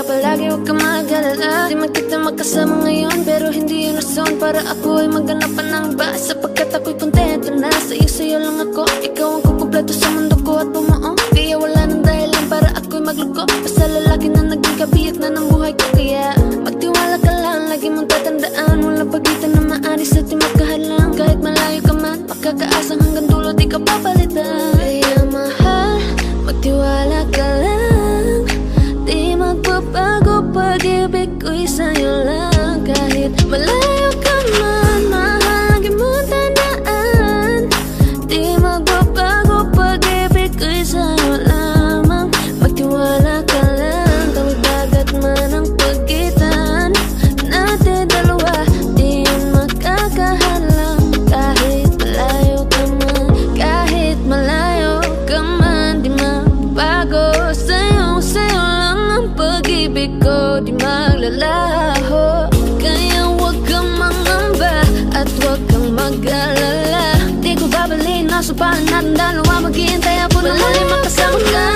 palagi, huwag ka mag-alala. Di man kita magkasama ngayon, pero hindi yun rason para ako ay maghanap pa ng iba. Sapagkat ako'y kontento na sa'yo lang ako. Ikaw ang kukumpleto sa mundo ko at bumuo. Kaya wala nang dahilan para ako'y magluko. Basta lalaki na naging kabiyak na ng buhay ko. Kaya magtiwala ka lang, lagi mong tatandaan, walang pagitan na maaris at di magkahalang. Kahit malayo ka man, makakaasang hanggang dulo di ka papalitan. Kaya mahal, magtiwala ka lang, di magbabago, pag-ibig ko'y sa'yo lang. Kahit malayo ka man, mahal, lagi mong tandaan, di magbabago, pag-ibig ko'y sa'yo lamang. Magtiwala ka lang, tawid dagat man ang pagitan natin dalawa, di yun makakahalang. Kahit malayo ka man, kahit malayo ka man, di magbago, sa'yo lang ang pag-ibig ko, di maglalaho. Kaya huwag kang mangamba at huwag kang mag-alala. Di ko babalik na supahan natin dalawa, maghihintay ako na muli makasama ka.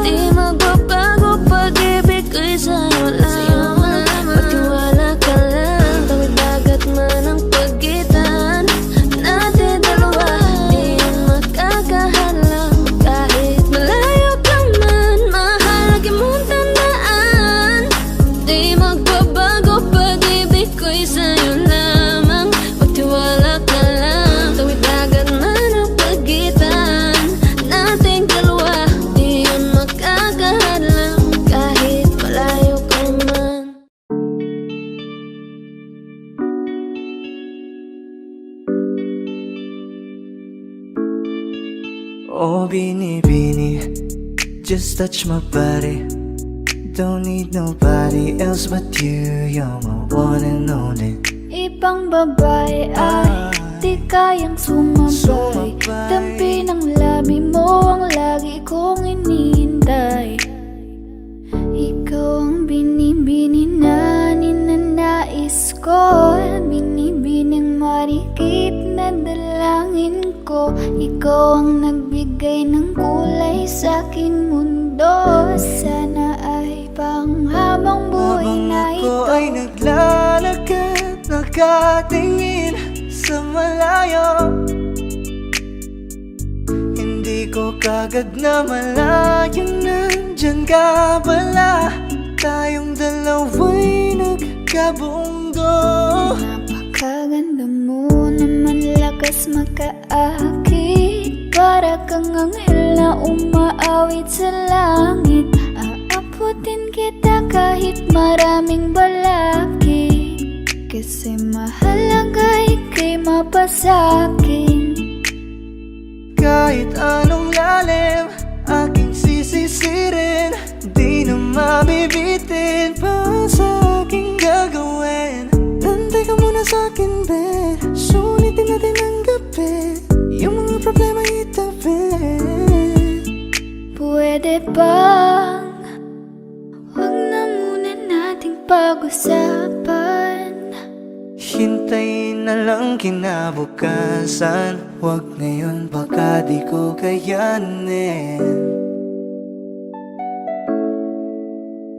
Di magbabago, pag-ibig ko'y sa'yo lang. Magtiwala ka lang, tawid dagat man ang pagitan natin dalawa, di yun makakahalang. Kahit malayo ka man, mahal, lagi mong tandaan, di magbabago, pag-ibig ko'y sa'yo lamang. Magtiwala ka lang, tawid dagat man ang pagitan nating dalawa, di yun makakahalang. Kahit malayo ka man. Oh, Bini, just touch my body. Don't need nobody else but you. You're my one and only. Ibang babae ay di kayang sumabay. Dampi ng labi mo ang lagi kong inihintay. Ikaw ang binibini na ninanais ko, binibining marikit na dalangin ko. Ikaw ang nagbigay ng kulay sa aking mundo. Sana ay panghabang buhay na ito. Habang ako ay naglalakad, nakatingin sa malayo, hindi ko kagad na malayo, nandyan ka pala. Tayong dalawa'y nagkabundo. Napakaganda mo naman, lakas makaakit. Para kang anghel na umaawit sa langit. Aabutin kita kahit maraming balakid, kasi mahalaga ika'y mapasakin. Kahit anong lalim, aking sisisirin, di na mabibitin pa sa aking gagawin. Nantay ka muna sa'kin, be, sulitin natin ang gabi, yung mga problema itabi. Pwede bang wag na muna nating pag-usapan? Hintayin na lang kinabukasan, wag ngayon baka di ko kayanin.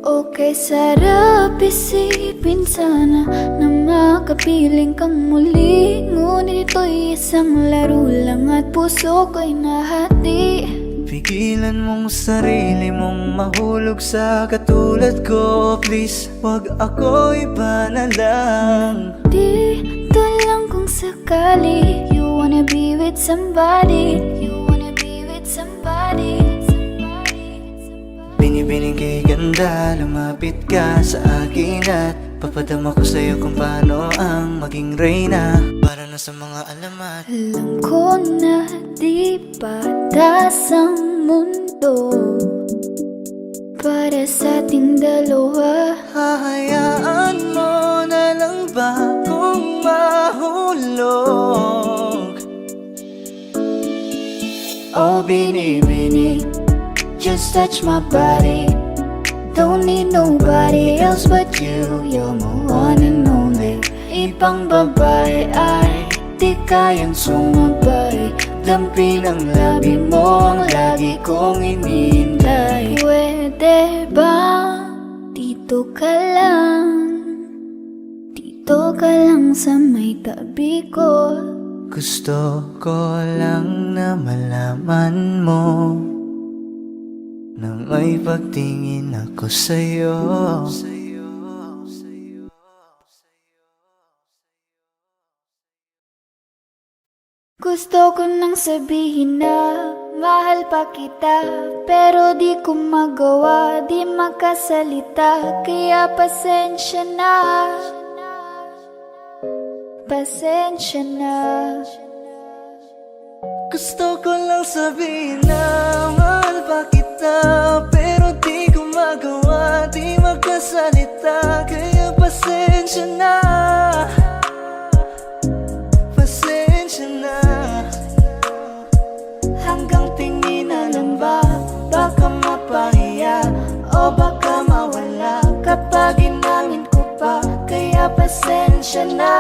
Okay, sarap isipin sana na makapiling kang muli. Ngunit ito'y isang laro lang at puso ko'y nahati. Pigilan mong sarili mong mahulog sa katulad ko. Please, wag ako iba na lang. Dito lang kung sakali you wanna be with somebody, you wanna be with somebody. Binibining kay ganda, lumapit ka sa akin at papadama ko sa'yo kung paano ang maging reyna. Para na sa mga alamat. Alam ko na di patas ang mundo para sa ating dalawa. Hahayaan mo na lang ba kung mahulog? Oh, Bini, just touch my body. Don't need nobody else but you. You're my one and only. Ibang babae ay di kayang sumabay. dampi ng labi mo ang lagi kong inihintay. Pwede ba dito ka lang? Dito ka lang sa may tabi ko. Gusto ko lang na malaman mo na may pagtingin ako sa'yo. Gusto ko nang sabihin na mahal pa kita, pero di ko magawa, di makasalita. Kaya pasensya na, pasensya na. Gusto ko lang sabihin na mahal pa kita, pero di ko magawa, di magkasalita. Kaya pasensya na, pasensya na. Hanggang tingin na lang ba, baka mapahiya o baka mawala kapag inangin ko pa. Kaya pasensya na,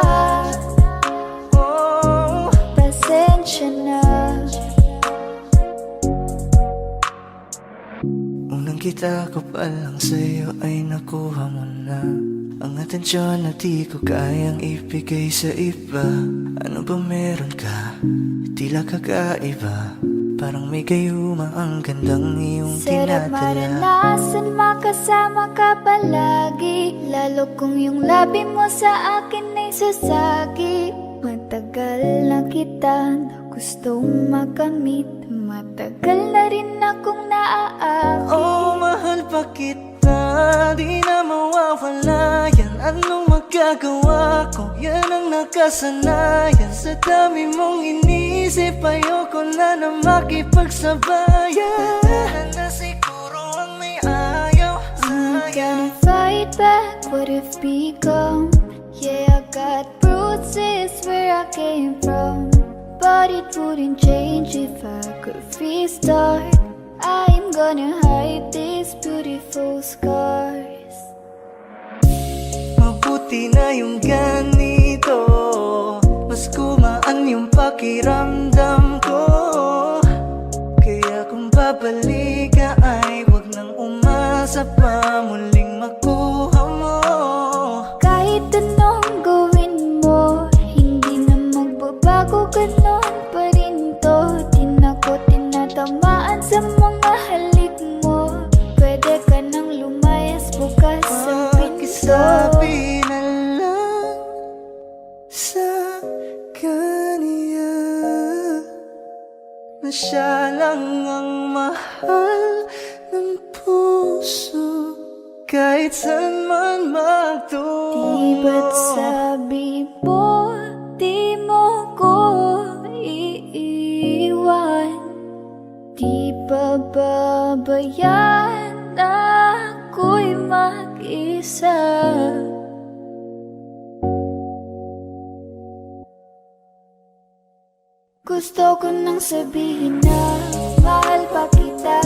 oh, Pasensya na. unang kita ko pa lang sa'yo ay nakuha mo na ang atensyon na di ko kayang ibigay sa iba. Ano ba meron ka? Tila kakaiba, parang may gayuma ang gandang iyong Sarap tinadala. maranasan, makasama ka palagi, lalo kung yung labi mo sa akin ay sasagi. Matagal na kita na gustong makamit, matagal na rin akong naaakit. Oh, mahal pa kita, di na mawawala yan. Anong magagawa ko? Yan ang nakasanayan. Sa dami mong inisip, ayoko na na makipagsabayan. Tatahan na siguro ang may ayaw I'm sa'yo. gonna fight back what if become. Yeah, I got bruises where I came from, but it wouldn't change if I could restart. I'm gonna hide these beautiful scars. Mabuti na yung ganito, mas gumaan yung pakiramdam ko. Kaya kung babalik ka ay wag nang umasa pa muling makuha mo. Kahit anong gawin mo, hindi na magbabago, ganon pa rin to. Di na ko tinatamaan sa mga halik mo. Pwede ka nang lumayas, bukas ang pinto. Pakisabi na lang sa kanya na siya lang ang mahal ng puso, kahit saan man Di ba't magtungo. sabi mo, di mo ko iiwan? Di ba babayaan ako'y mag-isa? Gusto ko nang sabihin na mahal pa kita,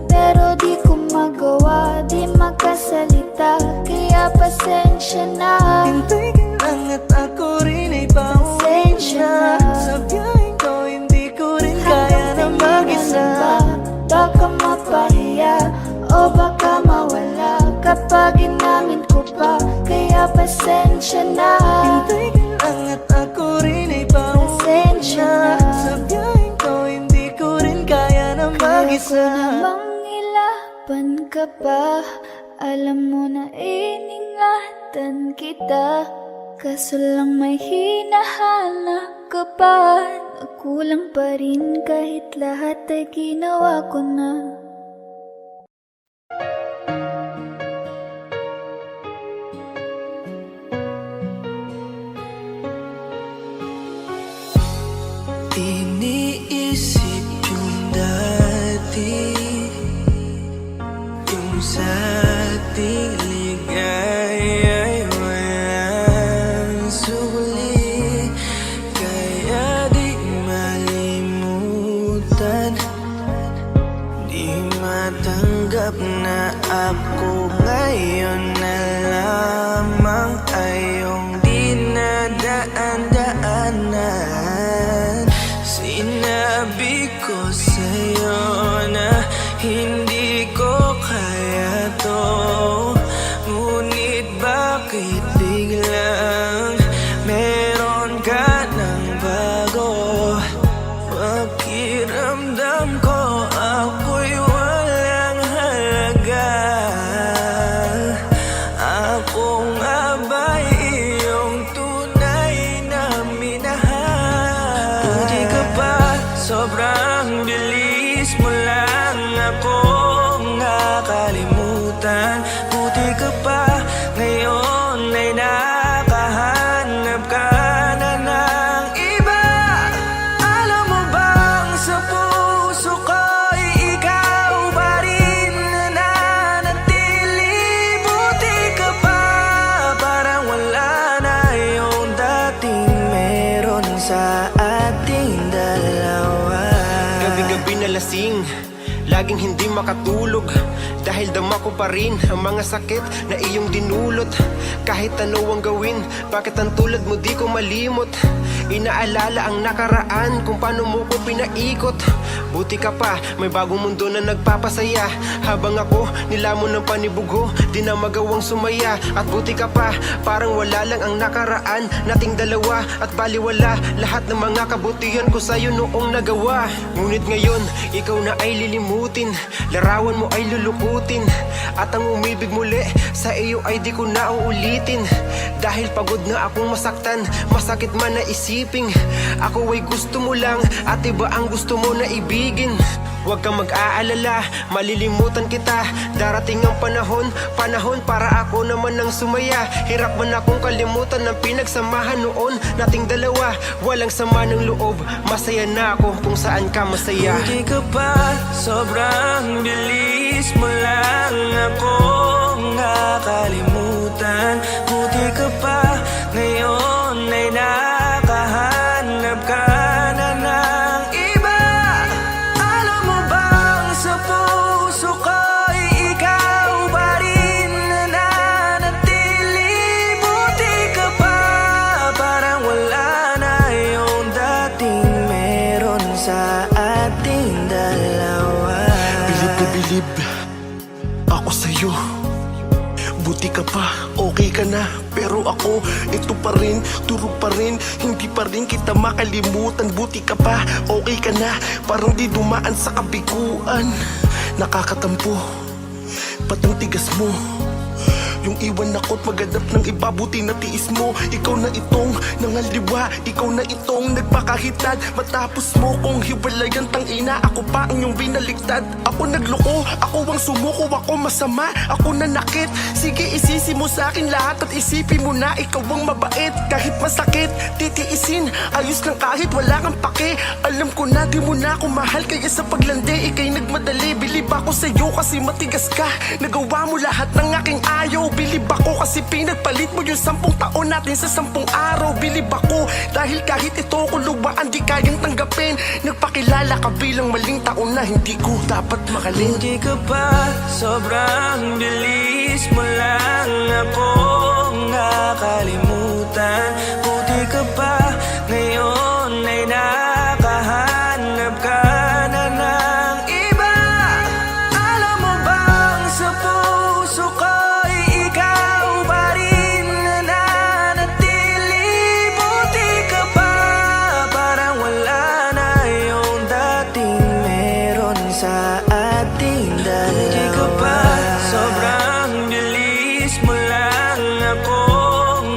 pero di ko magawa, di makasalita. Kaya pasensya na, Hintay ka lang at ako rin ay pauwi pasensya na. na. Sa biyaheng ko hindi ko rin kaya na mag-isa. Baka mapahiya o baka mawala kapag inamin ko pa. Kaya pasensya na, Hintay ka lang at ako rin ay pauwi pasensya na. na. Sa biyaheng ko hindi ko rin kaya na Kaya ko mag-isa. namang ilaban ka pa, alam mo na iningatan kita. Kaso lang may hinahanap ka pa, nakulang pa rin kahit lahat ay ginawa ko na. Iniisip yung dati, yung sa ating ligaya'y walang suli. Kaya di malimutan, di matanggap na ako ngayon na lamang ay yung dinadaan-daanan. Sinabi bakit biglang meron ka ng bago? Pakiramdam ko ako'y walang halaga. Ako nga ba'y iyong tunay na minahal? Buti ka pa, sobrang bilis mo lang akong nakalimutan. Buti ka pa, ngayon ay nakahanap ka na ng iba. Alam mo bang sa puso ko'y ikaw pa rin nananatili? Buti ka pa, parang wala na yung dating meron sa ating dalawa. Gabi-gabi na lasing, laging hindi makatulog, dahil dama ko pa rin ang mga sakit na iyong dinulot. Kahit ano ang gawin, bakit ang tulad mo di ko malimot? Inaalala ang nakaraan, kung paano mo ko pinaikot. Buti ka pa, may bagong mundo na nagpapasaya. Habang ako, nilamon ng panibugho, di na magawang sumaya. At buti ka pa, parang wala lang ang nakaraan nating dalawa. At baliwala lahat ng mga kabutihan ko sa'yo noong nagawa. Ngunit ngayon, ikaw na ay lilimutin, larawan mo ay lulukutin, at ang umibig muli sa iyo ay di ko na uulitin. Dahil pagod na akong masaktan, masakit man na isiping ako ay gusto mo lang at iba ang gusto mo na ibigin. Huwag kang mag-aalala, malilimutan kita. Darating ang panahon, panahon para ako naman ang sumaya. Hirap man akong kalimutan ng pinagsamahan noon nating dalawa. Walang sama ng loob, masaya na ako kung saan ka masaya. Buti ka pa, sobrang bilis mo lang akong nakalimutan. Buti ka pa, ngayon ay nakahanap ka na ng iba. Alam mo bang sa puso ko'y ikaw pa rin nananatili? Buti ka pa, parang wala na yung dating meron sa ating dalawa. Bilib na bilib ako sa'yo. Buti ka pa, okay ka na. Pero ako, ito pa rin, durog pa rin, hindi pa rin kita makalimutan. Buti ka pa, okay ka na, parang di dumaan sa kabiguan. Nakakatampo, ba't ang tigas mo? Yung iwan ako't maghanap ng iba, buti na tiis mo. Ikaw na itong nangaliwa, ikaw na itong nagpakahitad. Matapos mo kong hiwalayan, tangina, ako pa ang iyong binaliktad. Ako nagloko, ako ang sumuko, ako masama, ako nanakit. Sige, isisi mo sa akin lahat at isipin mo na ikaw ang mabait. Kahit masakit, titiisin, ayos lang kahit wala kang pake. Alam ko na di mo na ako mahal, kaya sa paglandi ikay nagmadali. Bilib ako sa'yo kasi matigas ka, nagawa mo lahat ng aking ayaw. Bilib ako kasi pinagpalit mo yung 10 taon natin sa 10 araw. Bilib ako dahil kahit ito ko luwaan di kayang tanggapin. Nagpakilala ka bilang maling taon na hindi ko dapat makalin. Buti ka pa, sobrang bilis mo lang akong nakalimutan. Buti ka pa, ngayon ay nakahanap ka na ng iba. Alam mo bang sa puso ko'y ikaw pa rin nananatili? Buti ka pa, parang wala na yung dating meron sa ating dalawa. Buti ka pa, sobrang bilis mo lang akong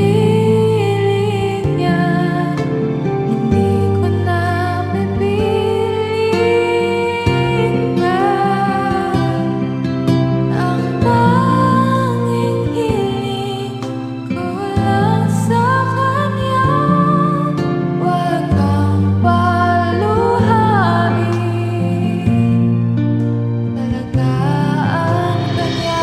piling niya, hindi ko na pipiling pa. Ang tanging hiling ko lang sa kanya, wag kang paluhain, alagaan ka niya.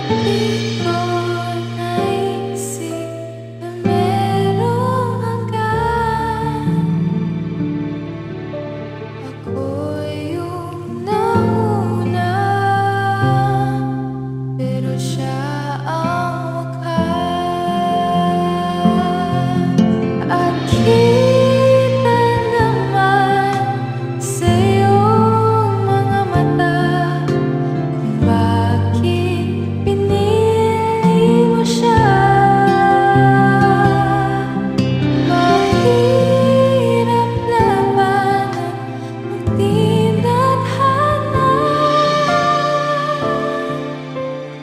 Di ko naisip na merong hanggan. Ako yung nauna, pero siya ang wakas. At kita naman sa iyong mga mata kung bakit pinili mo siya. Mahirap labanan kung di nadhana,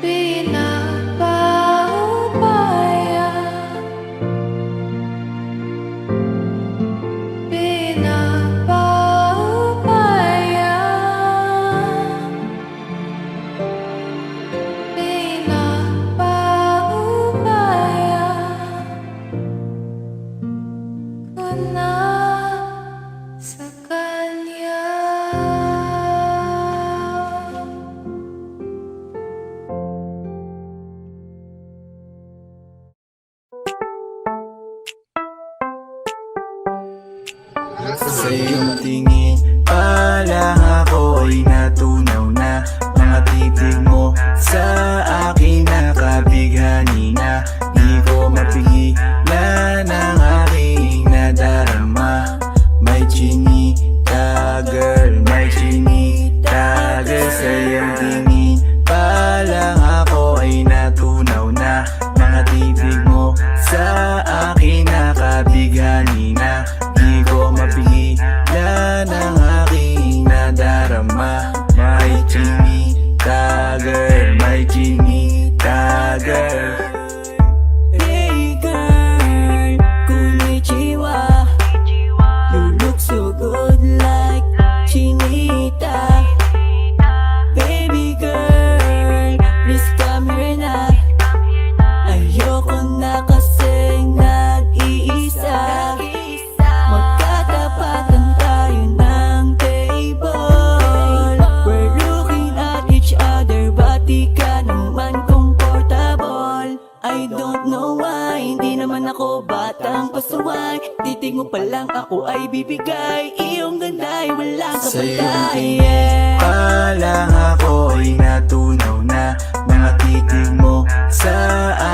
pinapaubaya, pinapaubaya, pinapaubaya ko na sa kanya. Sa iyong tingin pa lang ako ay natunaw na. Mga titig mo sa akin nakabighani na. Di ko mapigilan ang aking nadarama. May chinita girl, may chinita girl. Sa iyong tingin pa lang ako ay natunaw na. Mga titig mo sa akin nakabighani na. Di ko mapigilan ang aking nadarama. May chinita girl, may chinita girl. Hey girl, konnichiwa. You look so good like chinita. Baby girl, please come here na. Ayoko na kasing nag-iisa. Magkatapatan tayo ng table. We're looking at each other, but di ka naman comfortable. I don't know why, hindi naman ako batang pasuway. Titig mo pa lang ako ay bibigay. Iyong ganda ay walang kapatay. Sa iyong tingin pa lang ako ay natunaw na. Mga titig mo sa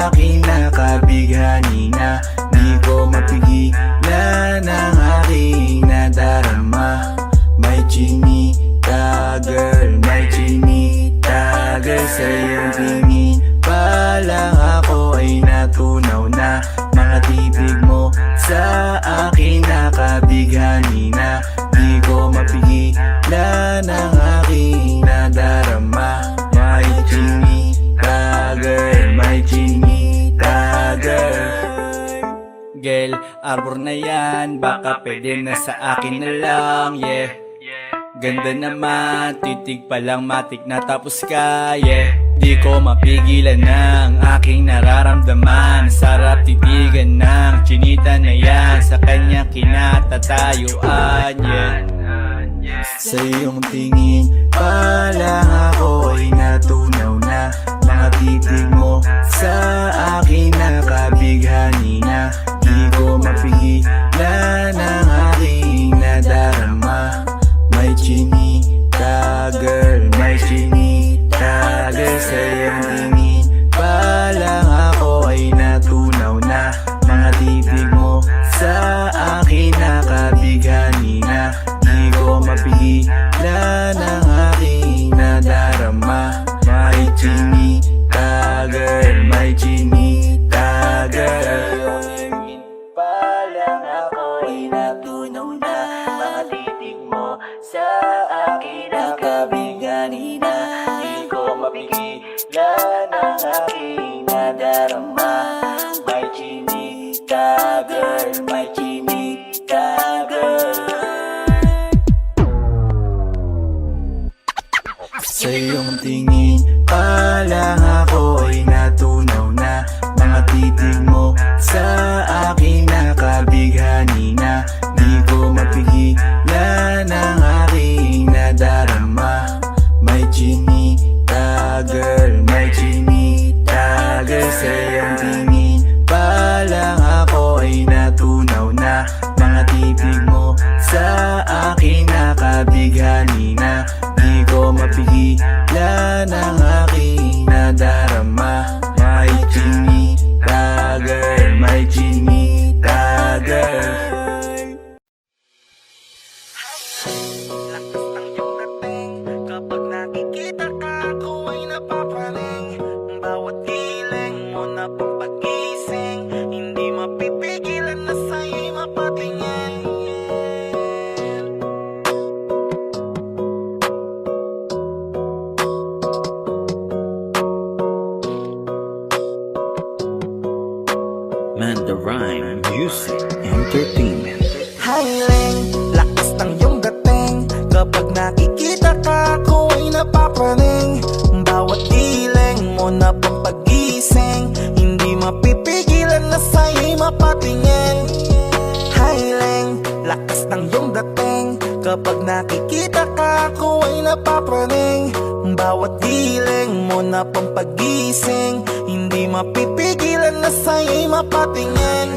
akin nakabighani na. Di ko mapigilan ang aking nadarama. May chinita girl, may chinita girl. Sa iyong tingin pa lang ako ay natunaw na. Mga titig mo sa akin nakabighani na. Di ko mapigilan ang aking nadarama. May chinita girl, may chinita girl. Girl, arbor na yan, baka pwede na sa akin na lang, yeah. Ganda naman, titig pa lang matik na tapos ka, yeah. Di ko mapigilan ng aking nararamdaman. Sarap titigan ng chinita na yan, sa kanya kinatatayuan, yeah. Sa iyong tingin pa lang ako ay natunaw na. Mga titig mo sa akin nakabighani na. Di ko mapigilan ang aking nadarama. May chinita girl, may chinita girl. Sa iyong tingin pa lang ako ay natunaw na. Mga titig mo sa akin nakabighani na. Di ko mapigilan ang aking nadarama. May chinita girl, may chinita girl. aking nadarama. May chinig ka girl, may chinig ka girl. Sa iyong tingin pa lang ako ay natunaw na. Mga titig mo sa akin nakabighani na. Di ko mapigilan ang aking nadarama. May chinita girl, may chinita girl. Sa iyong tingin pa lang ako ay natunaw na. Mga titig mo sa akin nakabighani na. Di ko mapigilan ang aking nadarama. May chinita girl, may chinita girl. Lakas ng iyong dating, kapag nakikita ka ako ay napapaling. Bawat giling mo na pampagising, hindi mapipigilan na sa'yo'y mapatingin. Man the Rhyme Music Entertainment. Hiling, lakas ng iyong dating, kapag nakikita ka ako ay napapraning. Bawat giling mo na pampagising, hindi mapipigilan na sa'yo'y mapatingin. Hiling, lakas ng iyong dating, kapag nakikita ka ako ay napapraning. Bawat giling mo na pampagising, hindi mapipigilan na sa'yo'y mapatingin.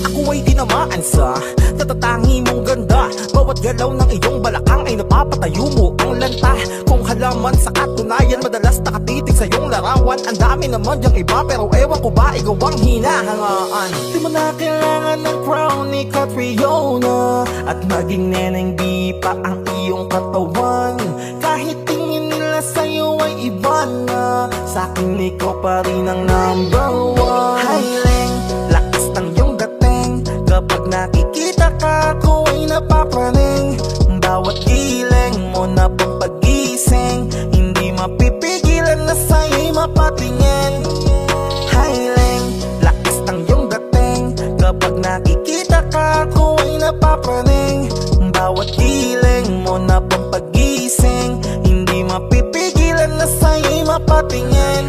Ako ay tinamaan sa tatatangi mong ganda. Bawat galaw ng iyong balakang ay napapatayo mo ang lanta. Kung halaman sa katunayan, madalas nakatitig sa iyong larawan. Ang dami naman diyang iba, pero ewan ko ba ikaw ang hinahangaan. Di mo na kailangan ng crown ni Catriona, at maging neneng di pa ang iyong katawan. Kahit tingin nila sa'yo ay iba na, sa'kin ikaw pa rin ang number one. Hiling, lakas ng iyong dating, kapag nakikita ka ako ay napapraning. Bawat giling mo na pampagising, hindi mapipigilan na sa'yo'y mapatingin. Hiling, lakas ng iyong dating, kapag nakikita ka ako ay napapraning. Bawat giling mo na pampagising, hindi mapipigilan na sa'yo'y mapatingin.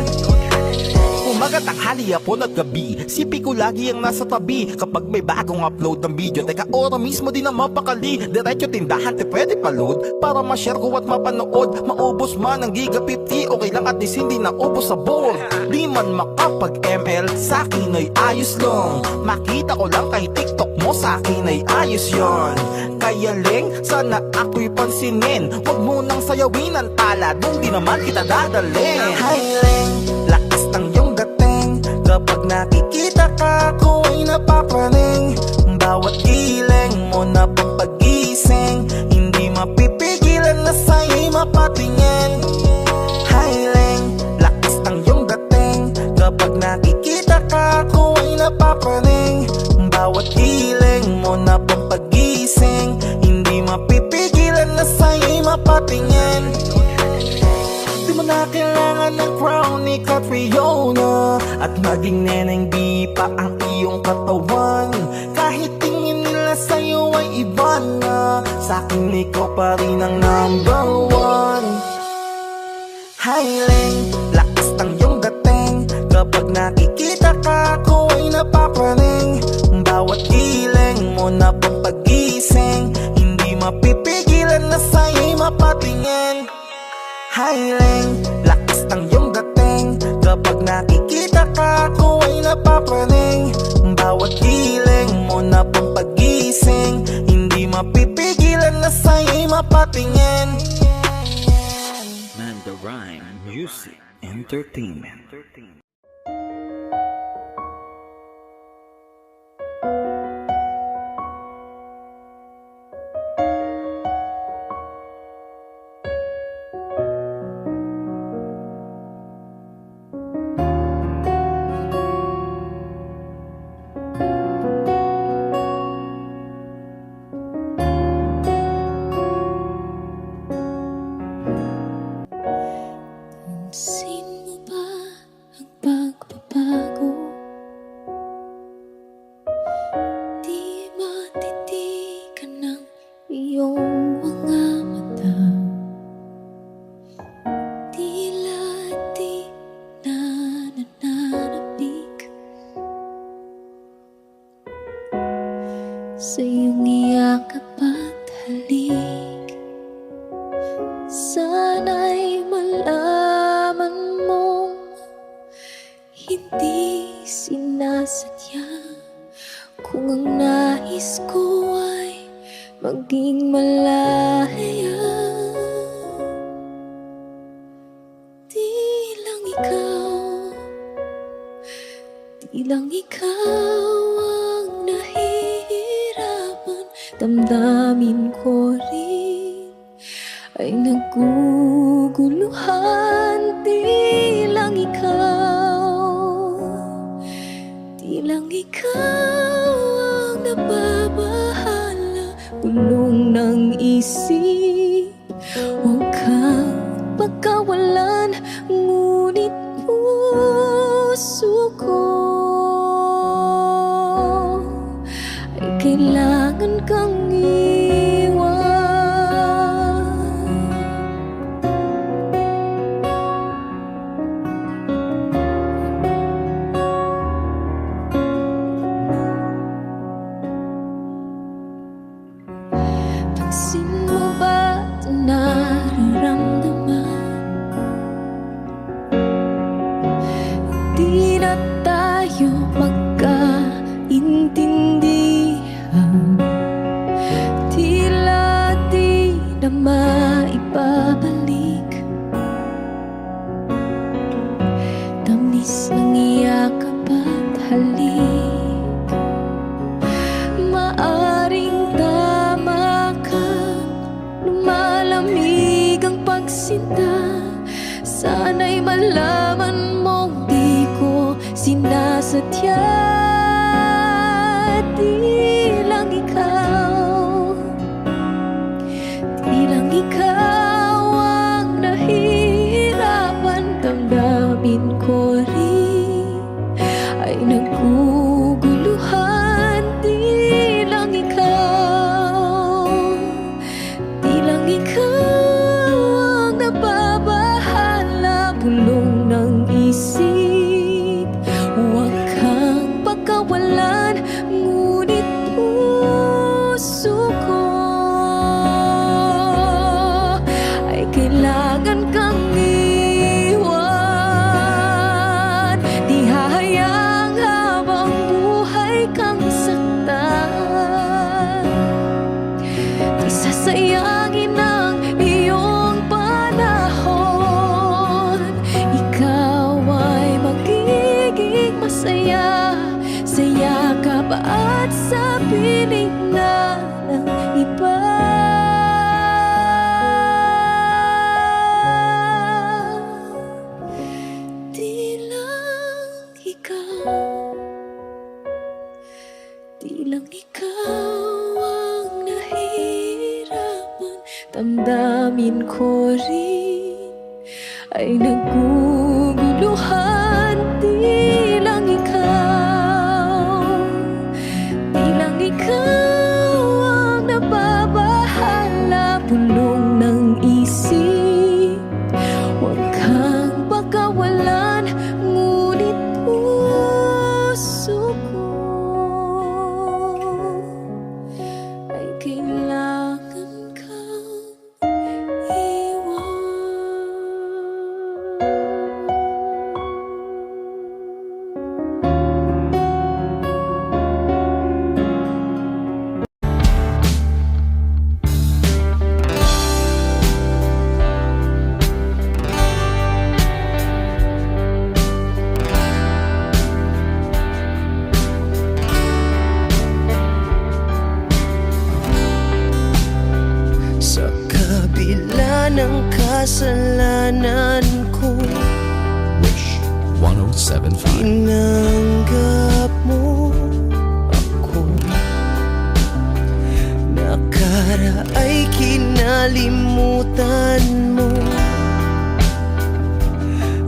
Umaga, tanghali, hapon at gabi, sipi ko lagi ang nasa tabi. Kapag may bagong upload ng video, teka ora mismo din na mapakali. Diretso tindahan, te pwede pa-load, para ma-share ko at mapanood. Maubos man ang giga 50, okay lang at least hindi naubos sa board. Di man makapag ML, sa'kin ay ayos lang. Makita ko lang kay TikTok mo, sa'kin ay ayos yon. Kaya Leng, sana ako'y pansinin. Huwag mo nang sayawin ang tala, dun di naman kita dadalhin. Hi Leng, lakas ng iyong dating, kapag nakikita ka ako ay napapraning. Bawat giling mo na pampagising, hindi mapipigilan na sa'yo'y mapatingin. Hiling, lakas ng iyong dating, kapag nakikita ka ako ay napapraning. Bawat giling mo na pampagising, hindi mapipigilan na sa'yo'y mapatingin. Di mo na kailangan ng crown ni Catriona, at maging neneng di pa ang iyong katawan. Kahit tingin nila sa'yo ay iba na, sa'kin ikaw pa rin ang number one. Hiling, lakas ng iyong dating, kapag nakikita ka ako ay napapraning. Bawat giling mo na pampagising, hindi mapipigilan na sa'yo'y mapatingin. Hiling, lakas ng iyong dating, kapag nakikita ka ako ay napapraning. Bawat giling mo na pampagising, hindi mapipigilan na sa'yo'y mapatingin. Man the Rhyme Music Entertainment. Pansin mo ba sa iyong iyakap at halik. Sana'y malaman mong hindi sinasadya, kung ang nais ko ay maging malaya. Di lang ikaw ang nahihirapan, damdamin ko rin ay naguguluhan. Di lang ikaw ang nababahala, bulong ng isip. Huwag kang pagkawalan, ngunit puso ko ay kailangan kang iwan. Pansin mo ba ito nararamdaman? Di na tayo magkaintindihan, tila di na maibabalik tamis ng iyakap at halik. Maaring tama ka, lumalamig ang pagsinta. Sana'y malaman mong di ko sinasadya. Di lang ikaw ang nahihirapan, damdamin ko rin ay naguguluhan. Di lang ikaw ang nababahala, bulong ng isip. Huwag kang pagkawalan, ngunit puso ko ay kailangan kang iwan. Di hahayang habang buhay kang saktan, di sasayangin ang iyong panahon. Ikaw ay magiging masaya sa yakap at sa piling na ng iba. Di lang ikaw ang nahihirapan, damdamin ko rin ay naguguluhan. Di lang ikaw ang nababahala, bulong ng isip. Huwag kang pagkawalan, ngunit puso ko ay kailangan kang iwan. Sa kabila ng kasalanan ko, Wish 1075. tinanggap mo ako. Nakaraay kinalimutan mo.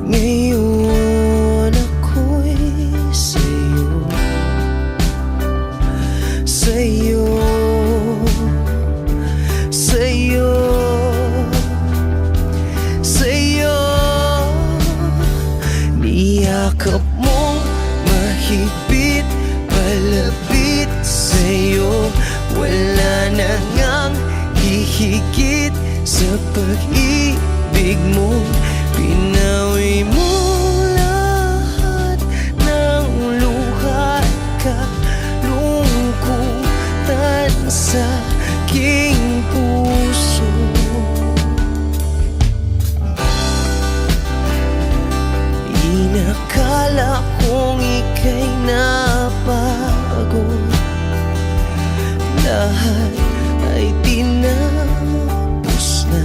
Ngayon ako'y sa'yo, sa'yo, sa'yo, sa'yo. Niyakap mong mahigpit, palapit sa'yo. sa pag-ibig mo. Pinawi mo lahat ng luha at kalungkutan sa aking puso. Inakala kong ika'y napagod, lahat ay tinapos na.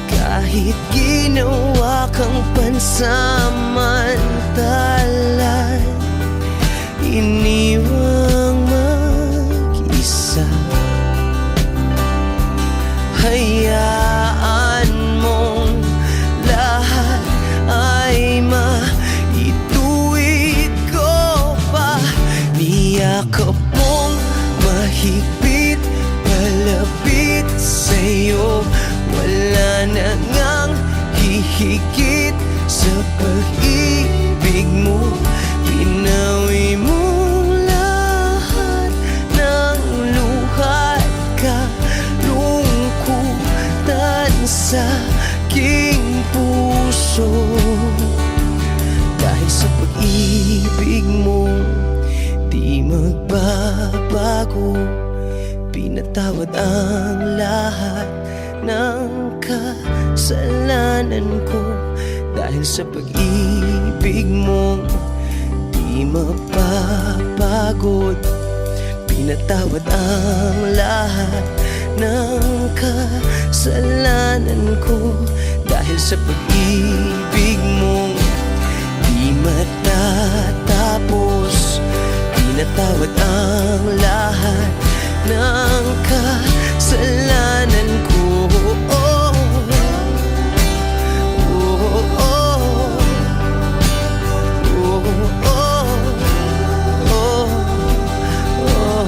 Kahit ginawa kang pansamantalan, iniwang mag-isa. Hayaan mong lahat ay maituwid ko pa. Niyakap mong mahigpit, palapit sa'yo. Wala na ngang hihigit sa pag-ibig mo. Pinawi mo lahat ng luha at kalungkutan sa aking puso. Dahil sa pag-ibig mo, di magbabago. Pinatawad ang lahat ng kasalanan ko. Dahil sa pag-ibig mo, di mapapagod. Pinatawad ang lahat ng kasalanan ko. Dahil sa pag-ibig mo, di matatapos. Pinatawad ang lahat ng kasalanan ko. Oh, oh, oh, oh, oh, oh.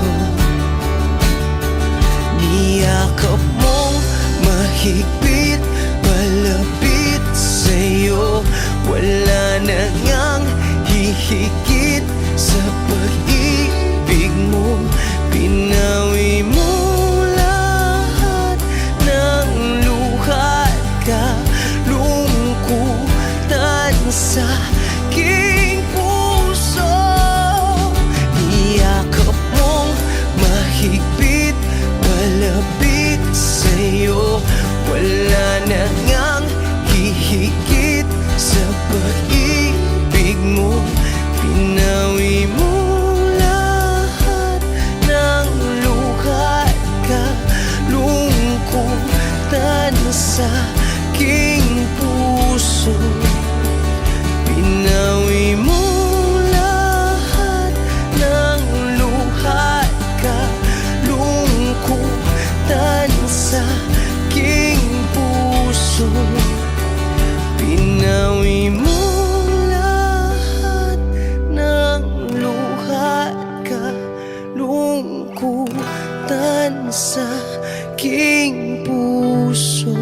Niyakap mong mahigpit, palapit sa'yo. Wala na ngang hihigit sa pag-ibig mo. Pinawi mo lahat ng luha at kalungkutan sa aking puso. Niyakap mong mahigpit, palapit sa'yo. Wala na ngang hihigit sa pag-ibig mo. Pinawi mo lahat ng luha at kalungkutan sa aking puso. Pinawi mo lahat ng luha at kalungkutan sa aking puso. Pinawi mo lahat ng luha at kalungkutan sa aking puso.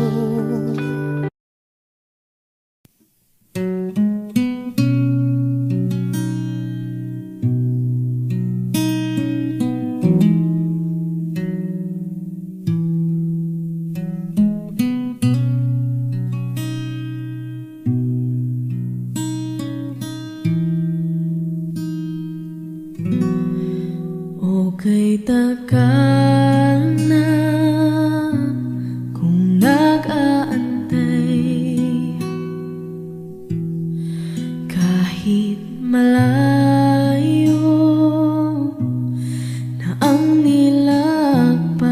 Okay, tagal na kung nag-aantay, kahit malayo na ang nilakbay.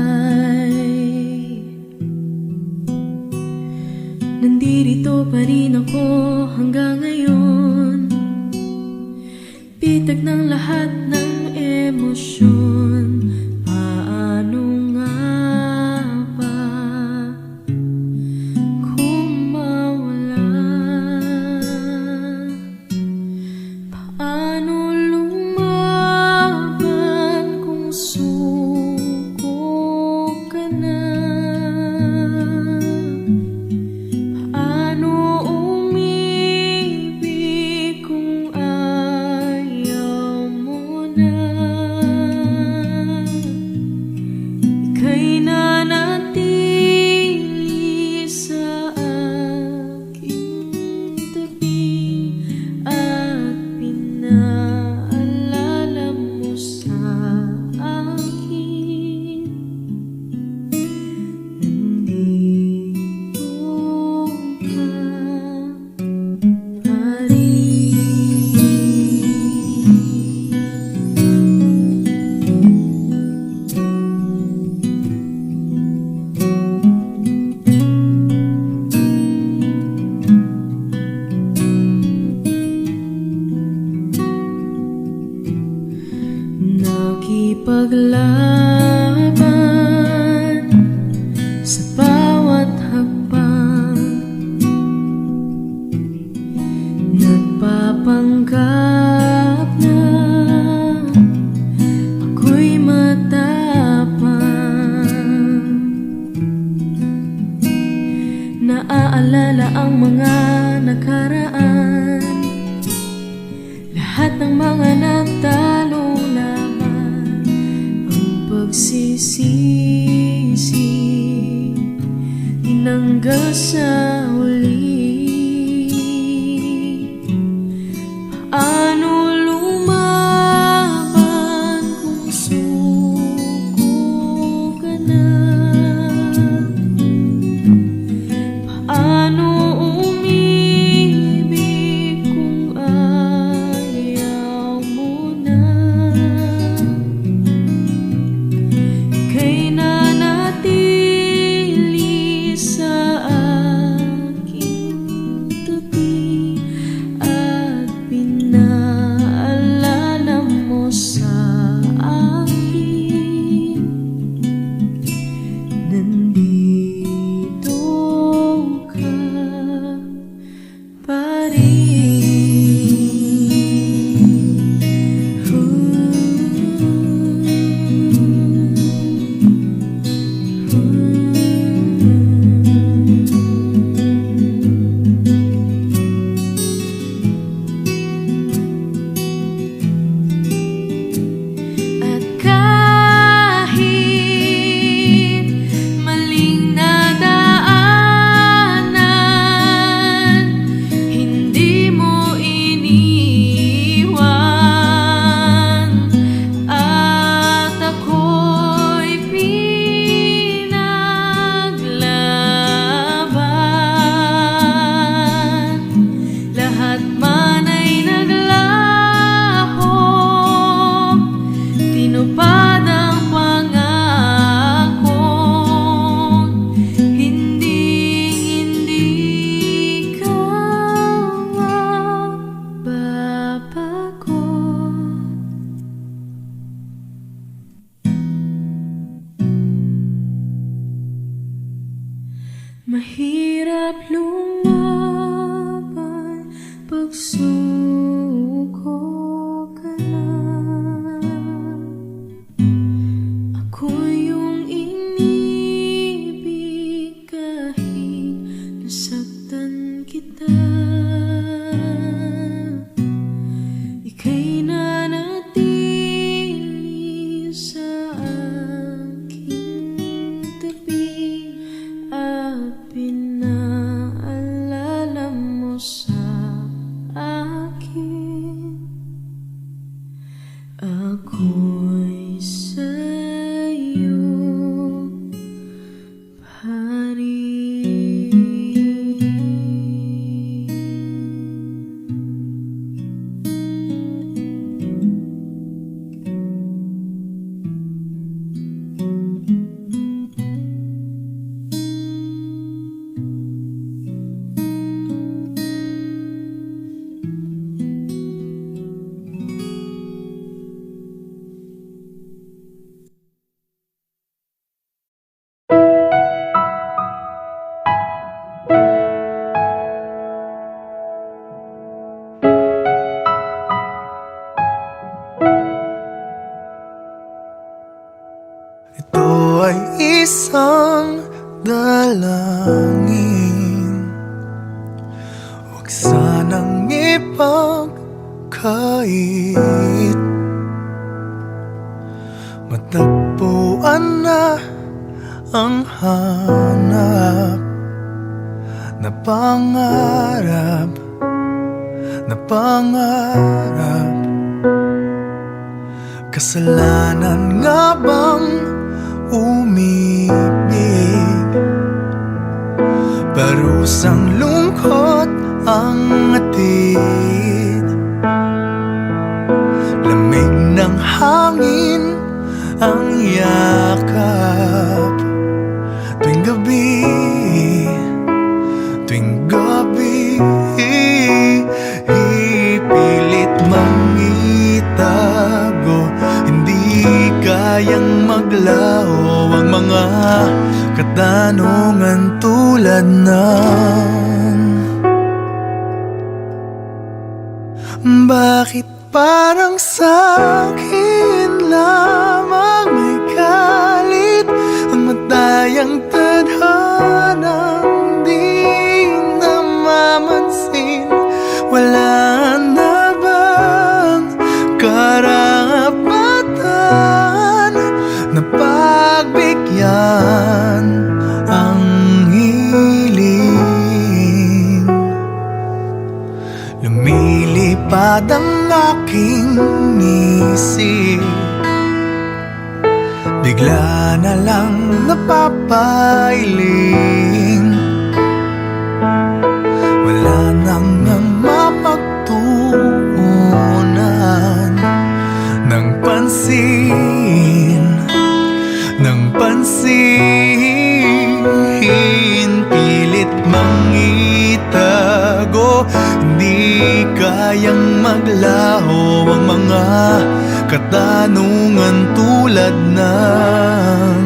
Nandito pa rin ako hanggang ngayon, bitag ng lahat ng emosyon. Paano nga ba kung mawala? Paano lumaban kung suko ka na? Paano umibig kung ayaw mo na? nakikipaglaban sa bawat hakbang. Nagpapanggap na ako'y matapang. Naaalala ang mga nakaraan, lahat ng mga natalong laban. Ang pagsisisi tinanggal sa huli. Paano lumaban kung suko ka na? Paano umibig kung ayaw mo na? Ika'y nanatili sa aking tabi at pinaalala mo sa akin, nandito ka pa At kahit maling nadaanan, hindi mo iniwan. At ako'y pinaglaban. Lahat man ay naglaho, tinupad ang pangako. Hindi ka mababago. Mahirap lumaban pag suko ka na. Ako yung inibig kahit nasaktan kita. Ika'y nanatili sa aking tabi at pinaalala mo sa akin, ako'y sa'yo pa rin. Ito ay isang dalangin, huwag sanang ipagkait. Matagpuan na ang hanap na pangarap, na pangarap. Kasalanan nga bang umibig? Parusang lungkot ang atid, lamig ng hangin ang yakap. Tuwing gabi, tuwing gabi, ipilit mang itago, hindi kayang maglaho ang mga katanungan tulad ng bakit parang sa'kin lamang may galit ang matayang tadhanang di namamansin? Wala na bang karapatan na pagbigyan ang hiling? Lumilipad ang aking isip, bigla na lang napapailing. Wala nang mapagtuunan ng pansin, ng pansin. Pilit mangitago, di kayang maglaho ang mga katanungan tulad ng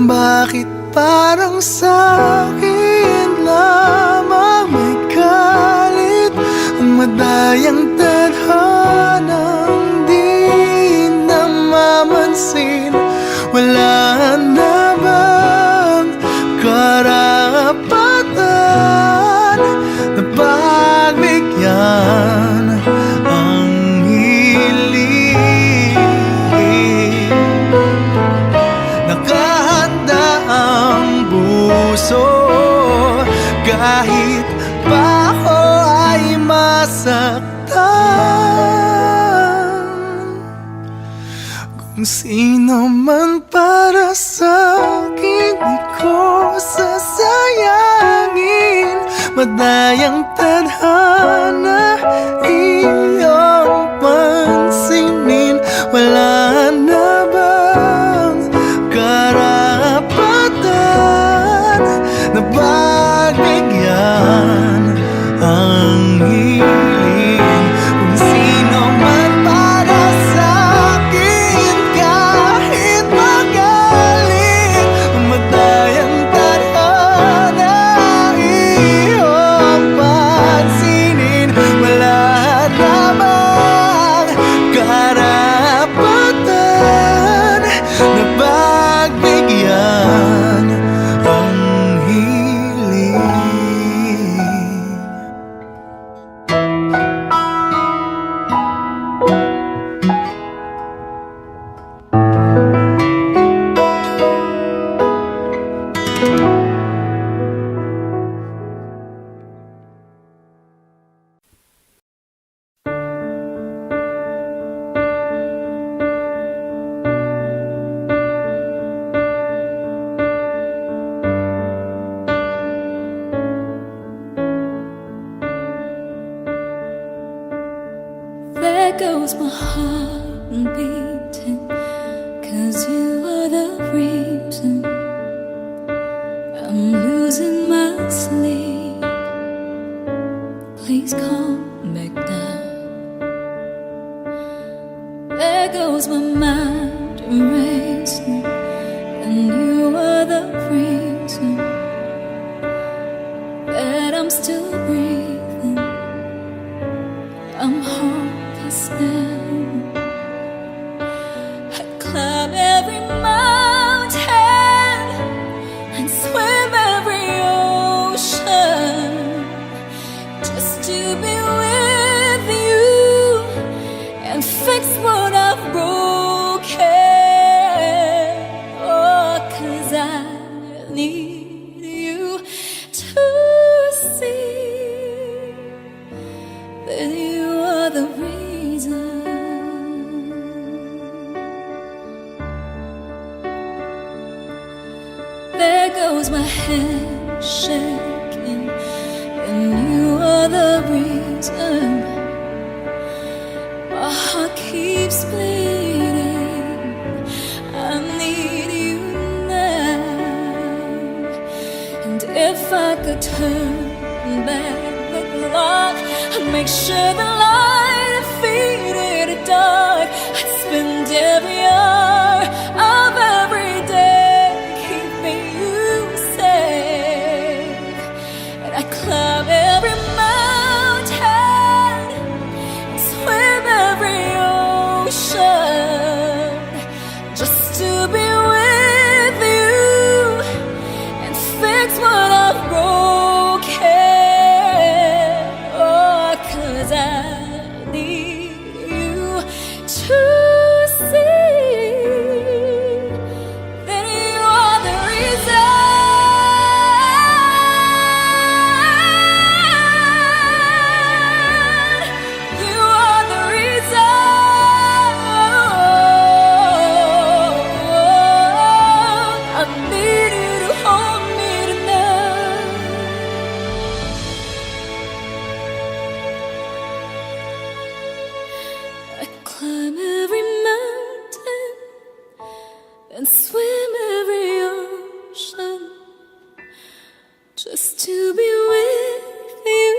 bakit parang sa'kin lamang may galit ang madayang tadhanang di namamansin? Wala na bang karapatan na pagbigyan ang hiling? Nakahanda ang puso kahit pa ako ay masaktan. Kung sino man para sa'kin, di ko sasayangin. Madayang tadhana iyong pansinin. Wala na bang karapatan na pagbigyan ang hiling? Kung sino man para sa'kin, kahit magalit, madayang tadhana iyong pansinin. Wala na bang karapatan na pagbigyan ang hiling? There goes my heart beating, 'cause you are the reason I'm losing my sleep. Please come back now. There goes my mind racing, and you are the reason that I'm still breathing. I'm hopeless now. I climb every mountain and swim every ocean just to be with you and fix what I've broken. Oh, 'cause I need you to see that you are the reason. There goes my hand shaking, and you are the reason. My heart keeps bleeding. I need you now. And if I could turn back the clock, I'd make sure the light faded dark. 'cause I need you to see that you are the reason. You are the reason. I need you to hold me tonight. I climb every mountain and swim every ocean just to be with you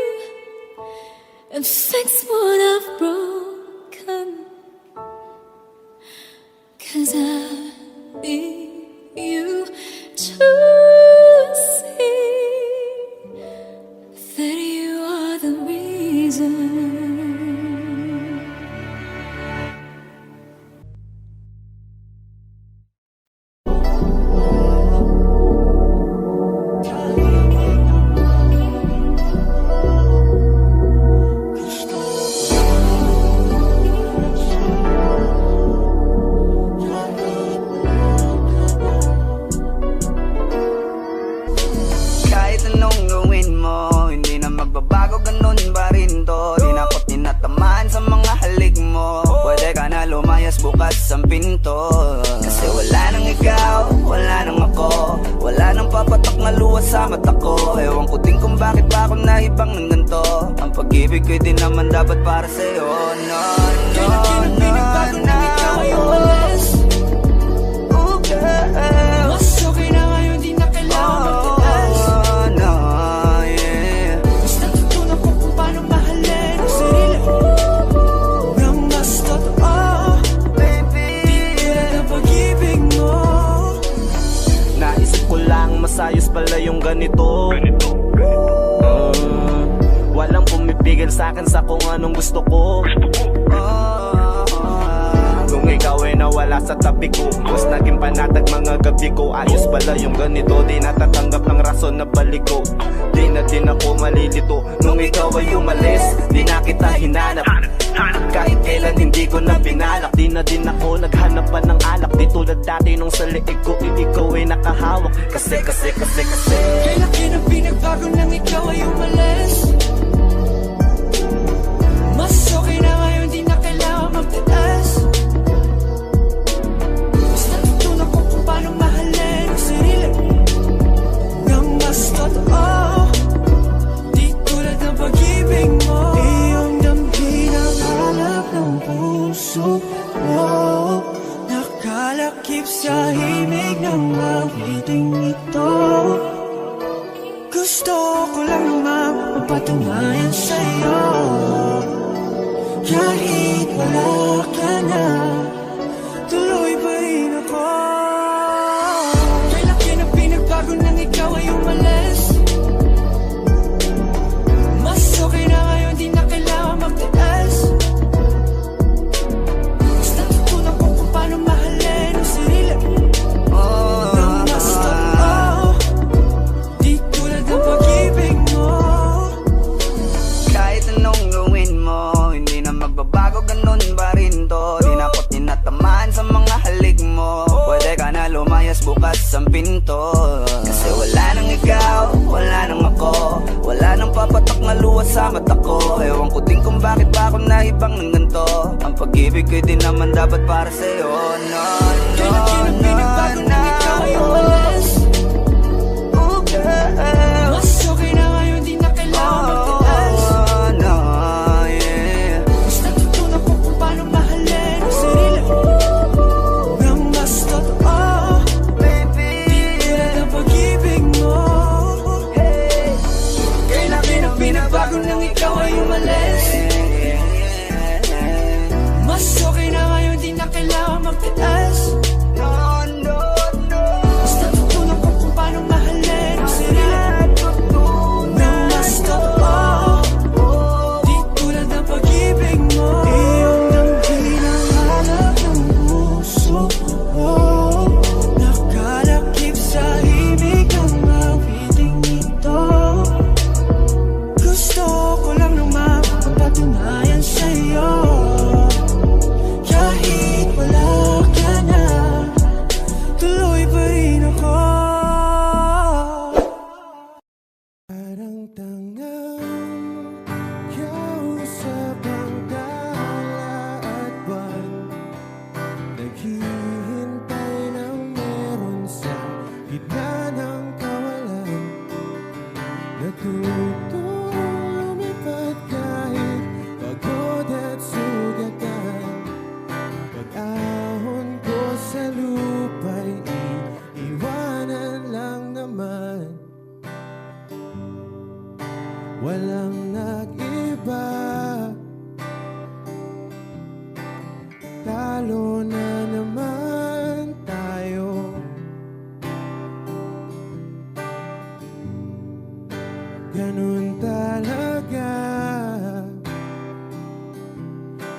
and fix what I've broken. 'Cause I need you to see that you are the reason. Kahit anong gawin mo, hindi na magbabago, ganun pa rin to. Di na ako tinatamaan sa mga halik mo. Pwede ka na lumayas, bukas ang pinto. Kasi wala nang ikaw, wala nang ako, wala nang papatak na luha sa mata ko. Ewan ko din kung bakit pa ako naibang ng ganito. Ang pag-ibig ko'y di naman dapat para sa'yo. No, no, no, no. Oh, girl. Mas okay na ngayon, di na kailangan magtaas. Oh, no, yeah. Mas natutunan ko kung paano mahalin ang sarili nang mas totoo. Baby, Di tulad ng pag-ibig mo. Naisip ko lang masayos pala yung ganito. Walang pumipigil sa'kin sa kung anong gusto ko. Nung ikaw ay nawala sa tabi ko, mas naging panatag mga gabi ko. Ayos pala yung ganito, di natatanggap ng rason na balik ko. Di na din ako malilito. Nung ikaw ay umalis, di na kita hinanap. Kahit kailan hindi ko na binalak. Di na din ako naghanap pa ng alak. Di tulad dati nung sa liig ko, ikaw ay nakahawak. Kasi Kailan kinang pinagbago nang ikaw ay umalis. Mas okay na ngayon, di na kailangan magtaas. Mas natutunan ko kung paano mahalin ang sarili nang mas totoo. Di tulad ng pag-ibig mo. Iyong damhin ang hanap ng puso mo. Nakalakip sa himig ng awiting ito. Gusto ko lang naman mapatunayan sa'yo. Kahit wala ka na, tuloy pa rin ako. Kailan kinang pinagbago nang ikaw ay umalis. Mas okay na ngayon, di na kailangan magtaas. Mas natutunan ko kung paano mahalin ang sarili nang mas totoo. Di tulad ng pag-ibig mo. kahit anong gawin mo, hindi na magbabago, ganun pa rin to. Di na ako tinatamaan sa mga halik mo. Pwede ka na lumayas, bukas ang pinto. Kasi wala nang ikaw, wala nang ako, wala nang papatak na luha sa mata ko. Ewan ko din kung bakit pa ako naibang ng ganito. Ang pag-ibig ko'y di naman dapat para sa'yo. No, no, Kailan kinang pinagbago nang ikaw ay umalis. Oh, girl. Mas okay na ngayon, di na kailangan magtaas. Oh, no, yeah. Mas natutunan ko kung paano mahalin ang sarili nang mas totoo. Baby, Di tulad ng pag-ibig mo. Kailan kinang pinagbago nang ikaw ay umalis. Mas okay na ngayon, di na kailangan magtaas. no,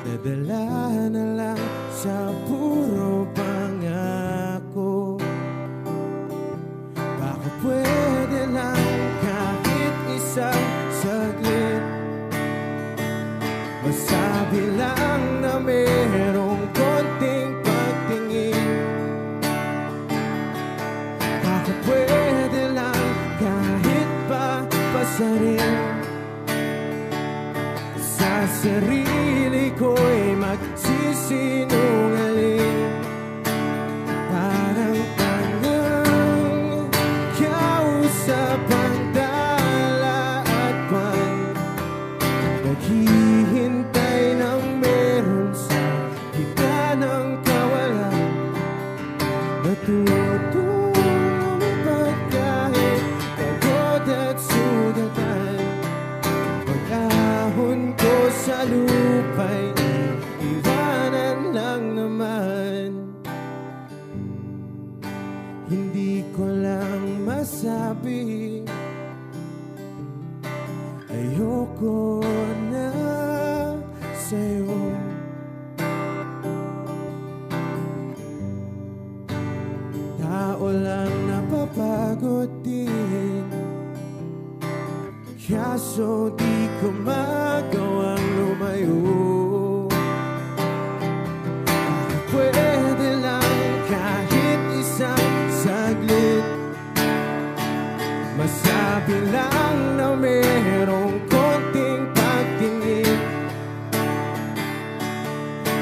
nadala na lang sa puro pangako. Baka pwede lang kahit isang saglit, masabi lang na merong konting pagtingin. Baka pwede lang kahit pa pasarin, sa sarili ko'y magsisinungaling. Parang tangang kausap ang dala at buwan, naghihintay ng meron sa gitna ng kawalan. Natutulog kahit pagod at sugatan, pag-ahon ko sa lupa'y iwanan lang naman. Hindi ko lang masabi, ayoko na sa'yo. Tao lang napapagod din, kaso di ko magawang lumayo. Pwede lang kahit isang saglit, masabi lang na merong konting pagtingin.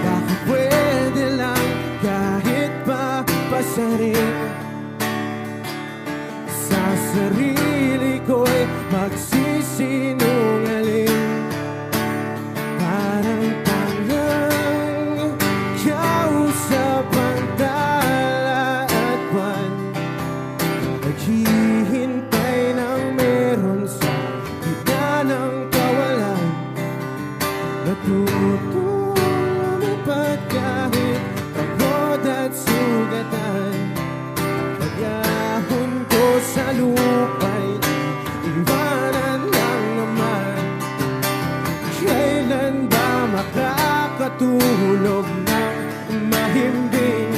Baka pwede lang kahit pa pasarin, sa sarili ko'y magsisinungaling. Parang tangang kausap ang dala at buwan, naghihintay ng meron sa gitna ng kawalan. Natutulog kahit pagod at sugatan, pag-ahon ko sa lupa'y iwanan lang naman. Kailan ba makakatulog ng mahimbing,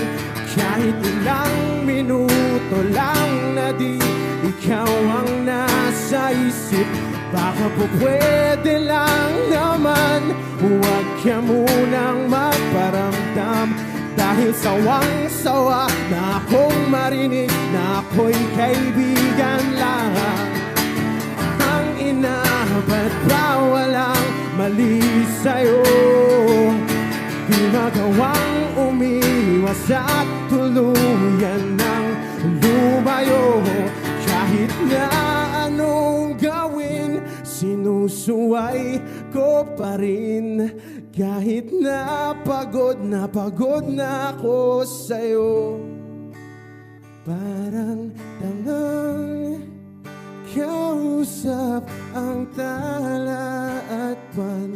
kahit ilang minuto lang na di ikaw ang nasa isip? Baka po pwede lang naman, huwag ka munang magparamdam, dahil sawang-sawa na akong marinig na ako'y kaibigan lang. Ang ina, ba't ba walang mali sa'yo? Di magawang umiwas at tuluyan ng lumayo. Kahit na anong gawin, sinusuway ko pa rin. Kahit na pagod na ako sa'yo. Parang tangang kausap ang tala at buwan,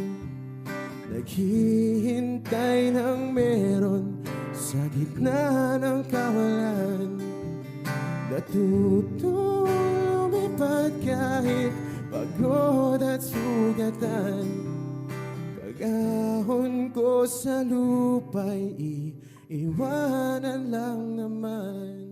naghihintay ng meron sa gitna ng kawalan. Natutulumipad kahit pagod at sugatan, pag-ahon ko sa lupa'y iiwanan lang naman.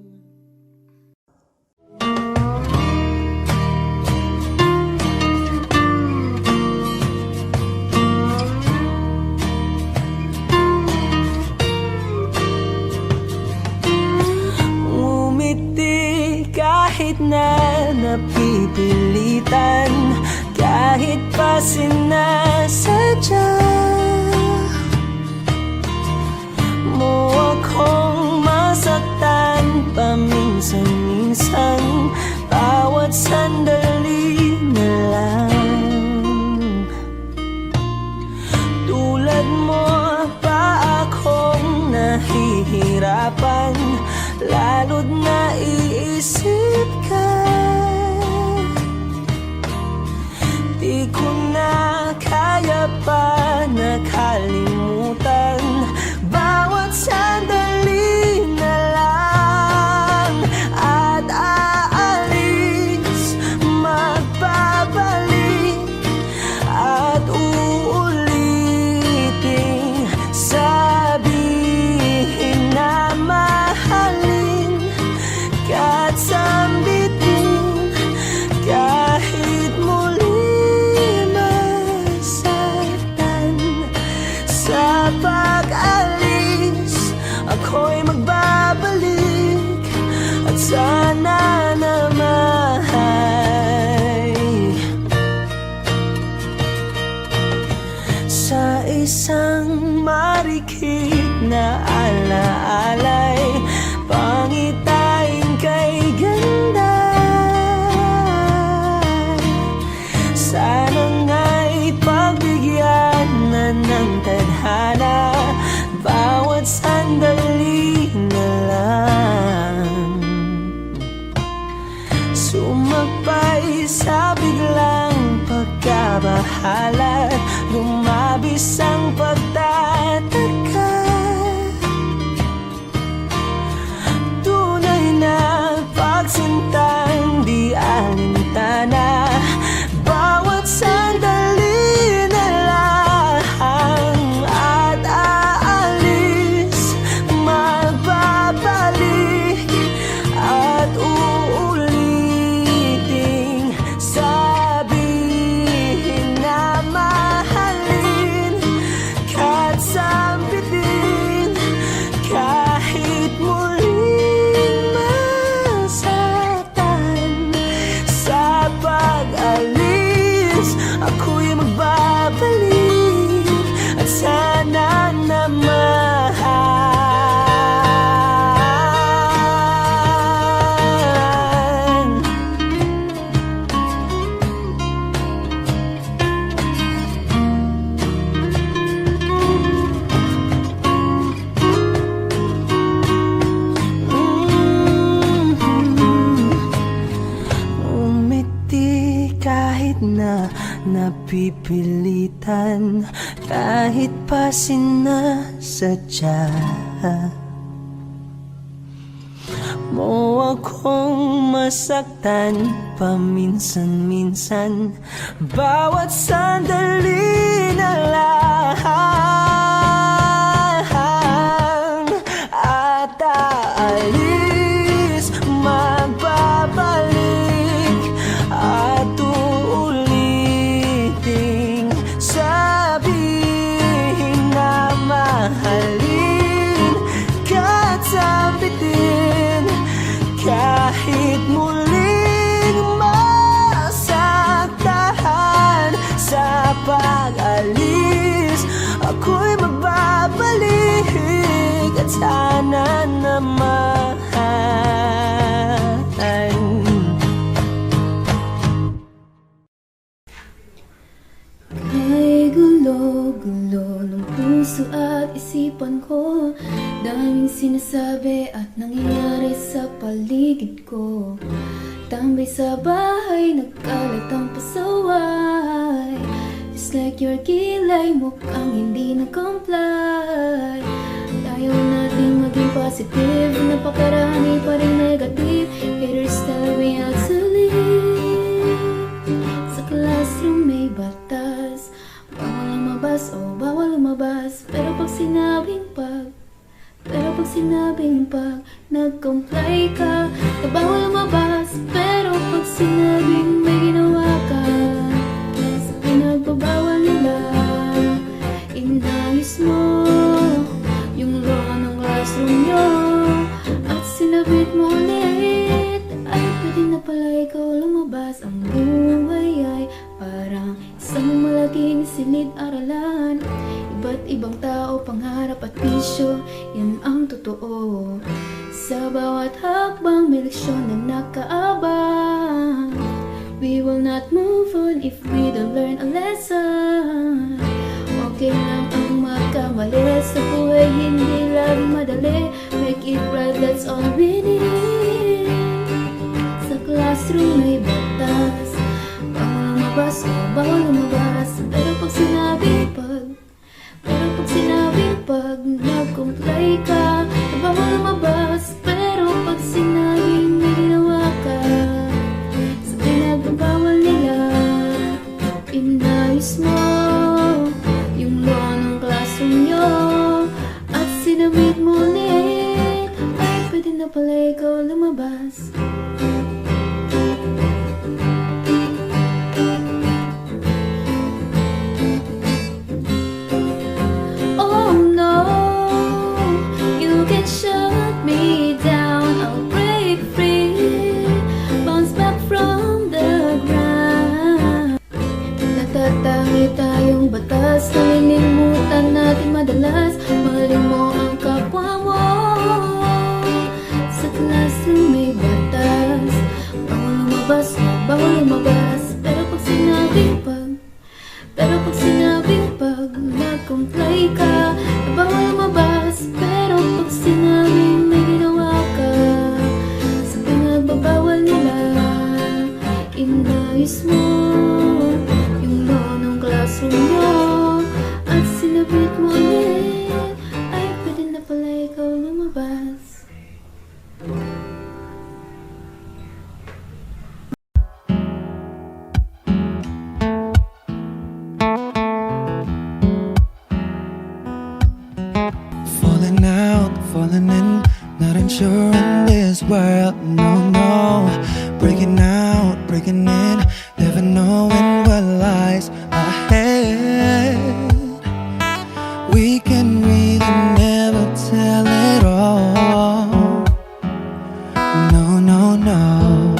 Umiti kahit na napipilitan, kahit pa sinasadya mo akong masaktan paminsan-minsan, bawat sandali na lang. Tulad mo pa akong nahihirapan, lalo't naiisip ka. Di ko na kaya pa nakalimutan, bawat sandali na lang. At aalis, magbabalik, at uulitin sana naman sa isang marikit na alaalay, pangitain kay ganda. Sana nga'y pagbigyan na ng tadhana, bawat sandali na lang. Sumagpay sa biglang pagkabahala, lumabis ang pagtataka. Tunay na pagsintang di alintana, bawat sandali na lang. At aalis, magbabalik at uuliting sabihin na mahalin kahit sampitin, kahit muling masaktan. Sa pag-alis, ako'y magbabalik at sana naman. Umiti kahit na napipilitan, kahit pa sinasadya mo akong masaktan paminsan-minsan, bawat sandali na lang. At aalis, magbabalik at uuliting sabihin na mahalin kahit sampitin, kahit muling masaktan. Sa pag-alis, ako'y magbabalik at sana naman. Ay gulo-gulo ng puso at isipan ko, daming sinasabi at nangyayari sa paligid ko. Tambay sa bahay, nagkalat ang pasaway, just like your kilay, mukhang hindi nag-comply. Ayaw natin maging positive, napakarami pa rin negative. Haters tell me how to live. Sa classroom may batas, bawal lumabas o bawal lumabas. Pero pag sinabing nag-comply ka, na bawal lumabas. Pero pag sinabing may ginawa ka, sa pinagbabawal nila, inayos mo yung law ng classroom nyo at sinabit mo ulit. Ay pwede na pala ikaw lumabas. Ang buhay ay parang isang malaking silid-aralan, iba't ibang tao, pangarap at bisyo, yan ang totoo. Sa bawat hakbang may leksyon na nakaabang. We will not move on if we don't learn a lesson. Okay lang ang magkamali, sa buhay hindi lang madali. Make it right, that's all we need. Sa classroom may batas, bawal lumabas o bawal lumabas. Pero pag nag-comply ka, na bawal lumabas. Pero pag sinabing may ginawa ka, sa pinagbabawal nila, inayos mo yung law ng classroom nyo at sinabit mo ulit. Ay pwede na pala ikaw lumabas. Oh no, you can shut me down, I'll break free. falling in, not unsure in this world. No, no, breaking out, breaking in, never knowing what lies ahead. We can really never tell it all. No, no, no.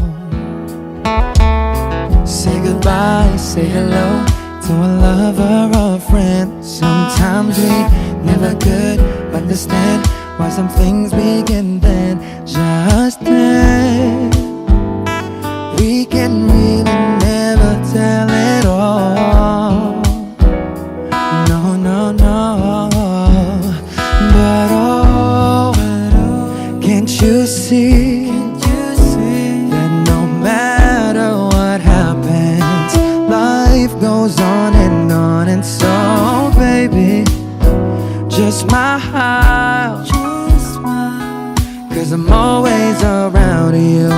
Say goodbye, say hello to a lover or a friend. Sometimes we never could understand why some things begin then, just then. We can really never tell it all. No, no, no. But oh, can't you see that no matter what happens, life goes on. And so, baby, just smile, cause I'm always around you,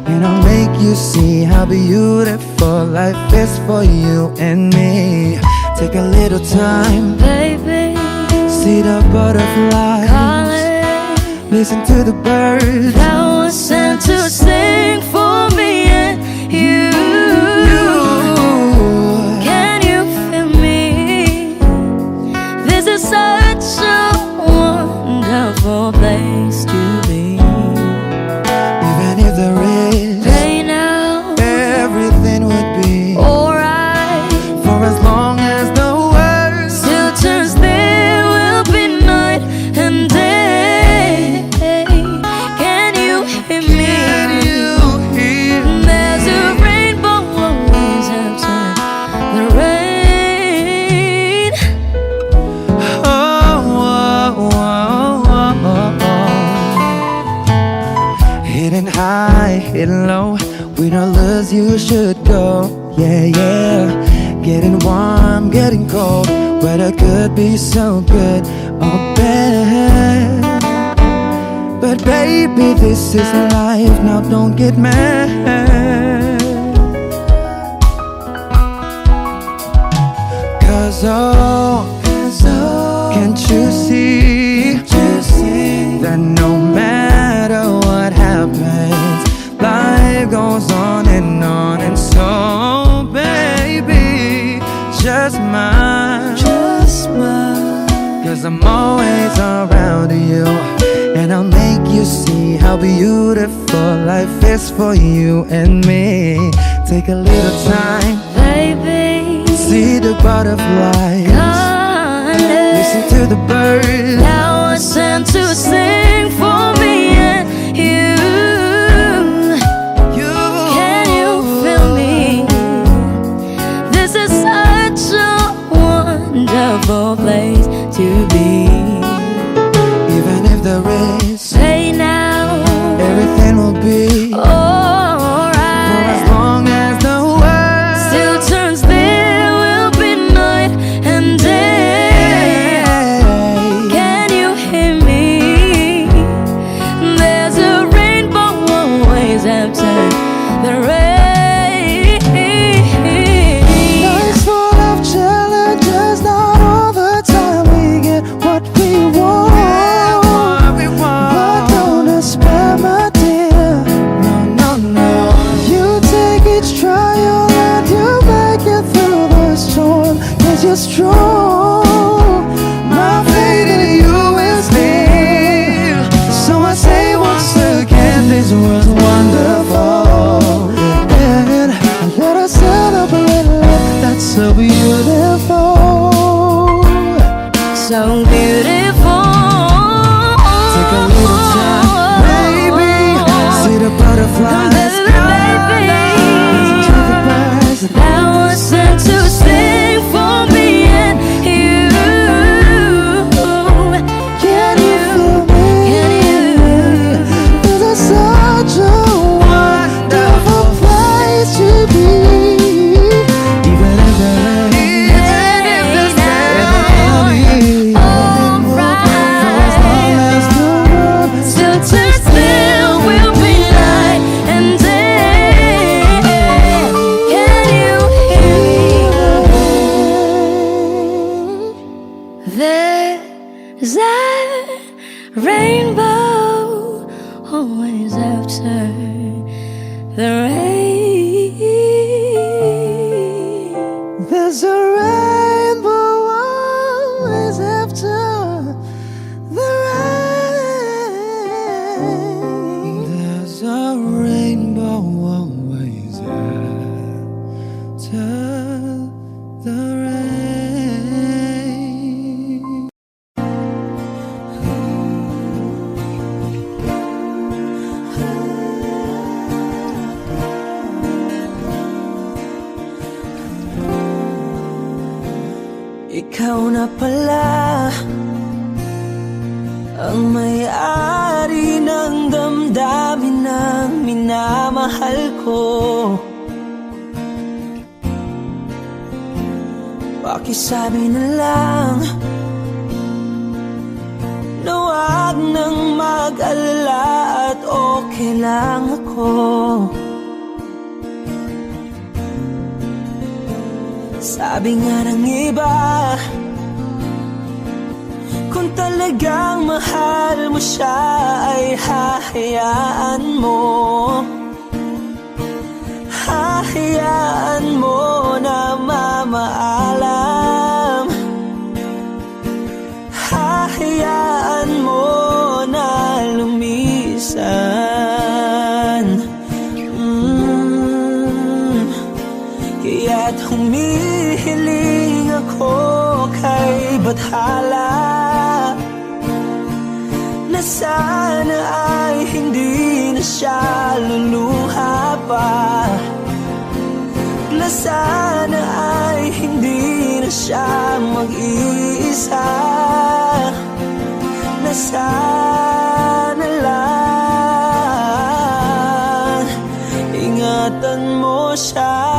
and I'll make you see how beautiful life is for you and me. Take a little time, Baby, see the butterflies, calling, listen to the birds that was sent to sing for me and you. Can you feel me? This is such a wonderful place to be. Even if there is Right now, everything would be alright. for as long as the world Still turns, there will be night and day. Can you hear me? There's a rainbow always after the rain. Hidden high, hidden low, we don't lose, you should go. Yeah, yeah, getting warm, getting cold, weather could be so good or bad. But baby, this is life, now don't get mad. Cause oh, can't you see that no matter what happens, life goes on. And so, baby, just smile, cause I'm always around you, and I'll make you see how beautiful life is for you and me. Take a little time, Baby, see the butterflies, calling, listen to the birds that was sent to sing for me and you. Can you feel me? This is such a wonderful place to be. Even if there is Say now, everything will be for alright. as long as the world Still turns, there will be night and day. Can you hear me? There's a rainbow always after the rain. Life's full of challenges, not all the time we get what we want. But don't despair, my dear. No, no, no. You take each trial and you make it through the storm, cause you're strong. My faith in you is near. So I say once again, this was wonderful. And let us celebrate love that's so beautiful. So beautiful. Take a little time, baby. See the butterflies, listen to the birds. That was sent to sing for me and you. Can you feel me? This is such a wonderful place to be. Even if there is Still turns, there will be night and day. Can you hear me? There's a Rainbow always after the rain. There's a rainbow always after the rain. There's a rainbow always after the rain. Ikaw na pala ang may-ari ng damdamin ng minamahal ko. Pakisabi na lang na wag nang mag-alala at okay lang ako. Sabi nga ng iba, kung talagang mahal mo siya ay hahayaan mo. Hahayaan mo na mamaalam. Hahayaan mo na lumisan. Kaya't humihiling ako kay Bathala na sana ay hindi na siya luluha pa. Na sana ay hindi na siya mag-iisa. Na sana lang ingatan mo siya.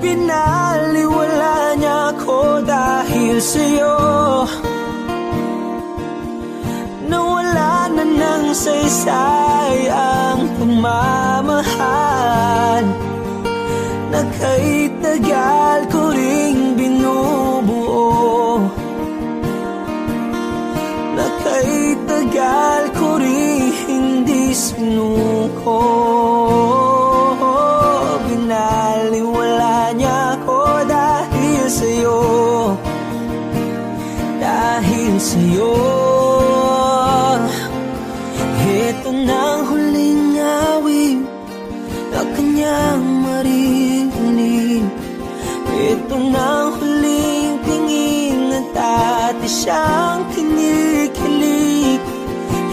Pinaliwala niya ako dahil sa'yo. Nawala na ng saysay ang pagmamahal na kahit tagal ko ring binubuo. Na kahit tagal ko ring hindi sinuko. Binaliwala niya ako dahil sa'yo. Dahil sa'yo. Ito na ang huling awit na kanyang maririnig. Ito na ang huling tingin at dati siyang kinikilig.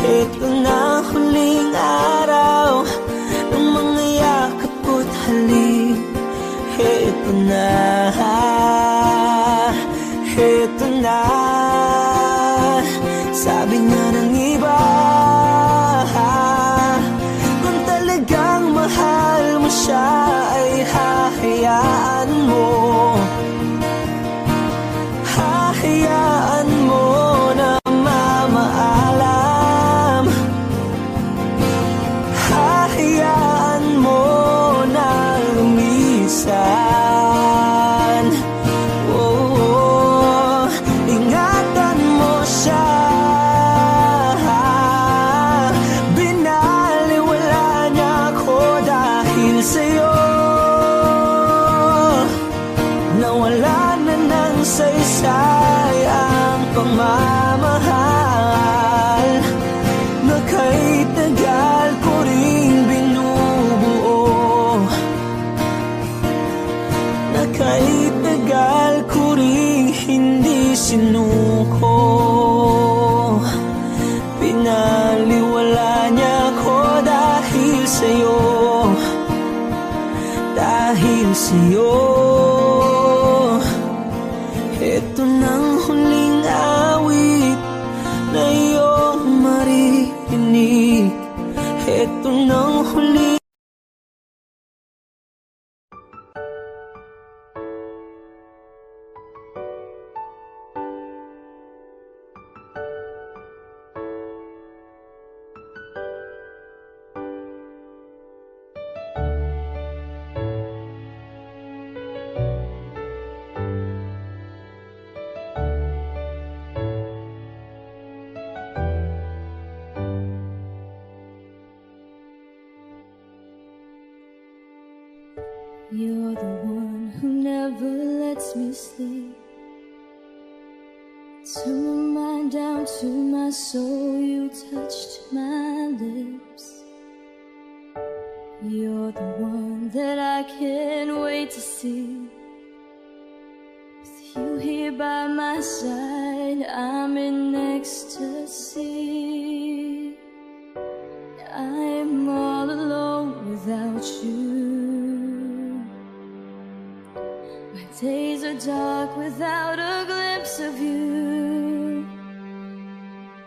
Ito na ang huling araw ng mga yakap ko't halik. Ito na, ito na. Sabi nga ng iba, kung talagang mahal mo siya ay hahayaan mo. Hahayaan mo na mamaalam. Hahayaan mo na lumisan. Oh, ingatan mo siya. Binaliwala niya ako dahil sa'yo. Nawala na ng saysay ang pagmamahal na kahit tagal ko ring binubuo. Na kahit tagal ko ring hindi sinuko. Pinaliwala niya ako dahil sa'yo. Dahil sa'yo. Ito nang huling awit na iyong maririnig. Ito nang huling You're the one who never lets me sleep. Turn my mind down to my soul, you touched my lips. You're the one that I can't wait to see. With you here by my side, I'm in ecstasy. I'm all alone without you. My days are dark without a glimpse of you.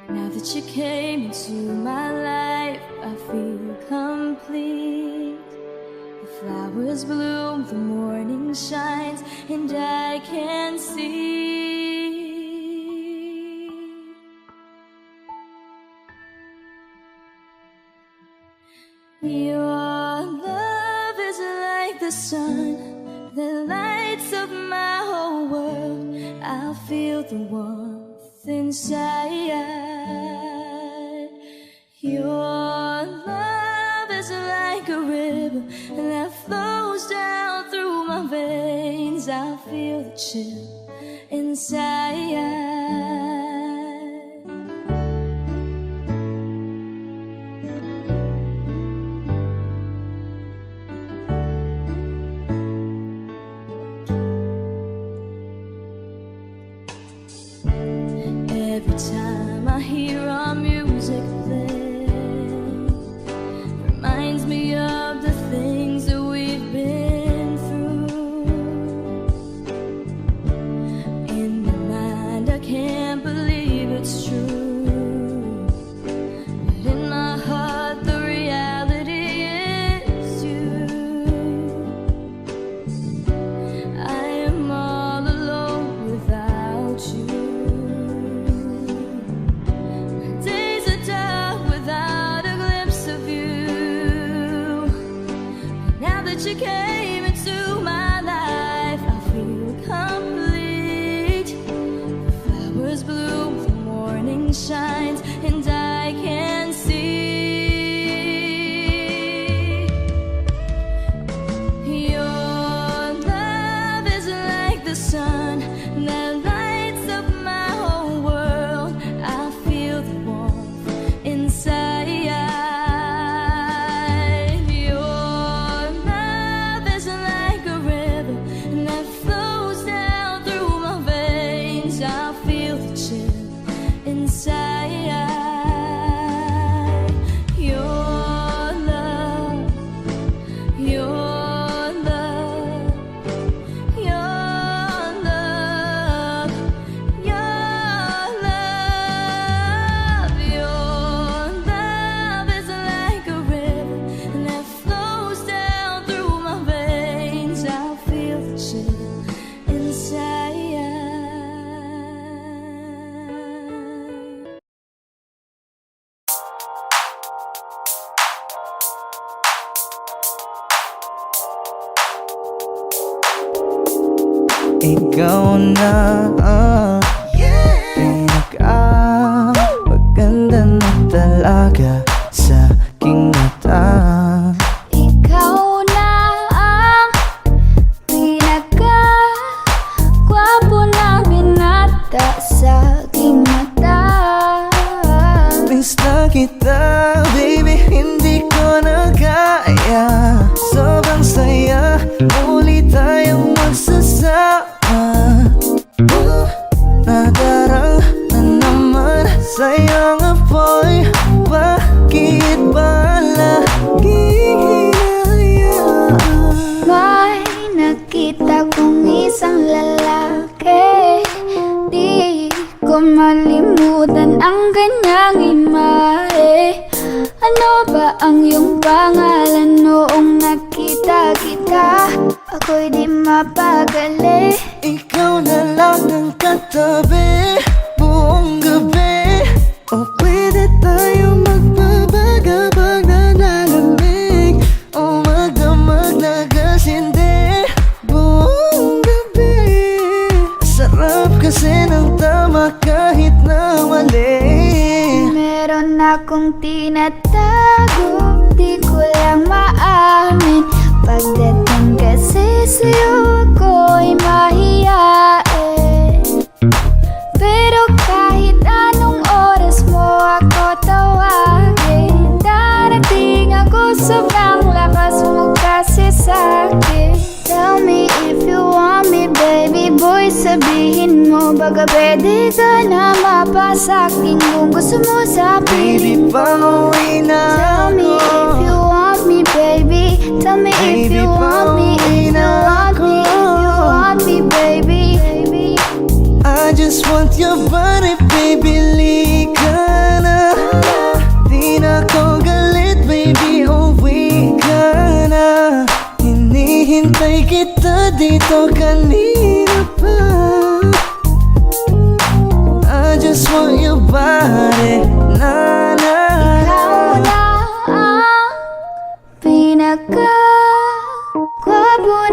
Now that you came into my life, I feel complete. The flowers bloom, the morning shines, and I can see. Your love is like the sun that lights up my whole world. I feel the warmth inside. Your love is like a river that flows down through my veins. I feel the chill inside. Every time I hear our music play, reminds me of the things that we've been through. In my mind, I can't believe it's true, but in my heart, the reality is you. I am all alone without you. You came into my life, I feel complete. The flowers bloom, the morning shines, and I can see. Your love is like the sun that lights up my whole world. I feel the warmth inside. Ikaw na maganda na talaga sa aking mata. Ikaw na ang pinaka-gwapo na binata sa aking mata. Miss na kita, baby, hindi ko na kaya. Sobrang saya, muli tayong magsasama. Nadarang na naman sayang apoy. Bakit ba laging hinayaan? May nakita kong isang lalaki, di ko malimutan ang kanyang imahe. Ano ba ang iyong pangalan noong nakita kita? Ako'y di mapagali. Ikaw na lang ang katabi buong gabi. O pwede tayo magbabaga pag nanalamig, o magdamag na gasindi buong gabi. Sarap kasi ng tama kahit na mali. Meron akong tinatago, di ko lang maamin. Pagdating kasi Kasi sa'yo ako'y mahiyain. Pero kahit anong oras mo ako tawagin, darating ako, sobrang lakas mo kasi sa'kin. Tell me if you want me, baby boy, sabihin mo baka pwede ka na mapasa'kin kung gusto mo sa Baby, piling ko. pauwi na Tell me if you want me, baby. Tell me if Baby, you want me, if you want me, if you want me, baby. I just want your body, baby, lika na. Di na ko galit, baby, uwi ka na. Hinihintay kita dito kanina pa. I just want your body, na na. Ikaw na ang pinaka-gwapo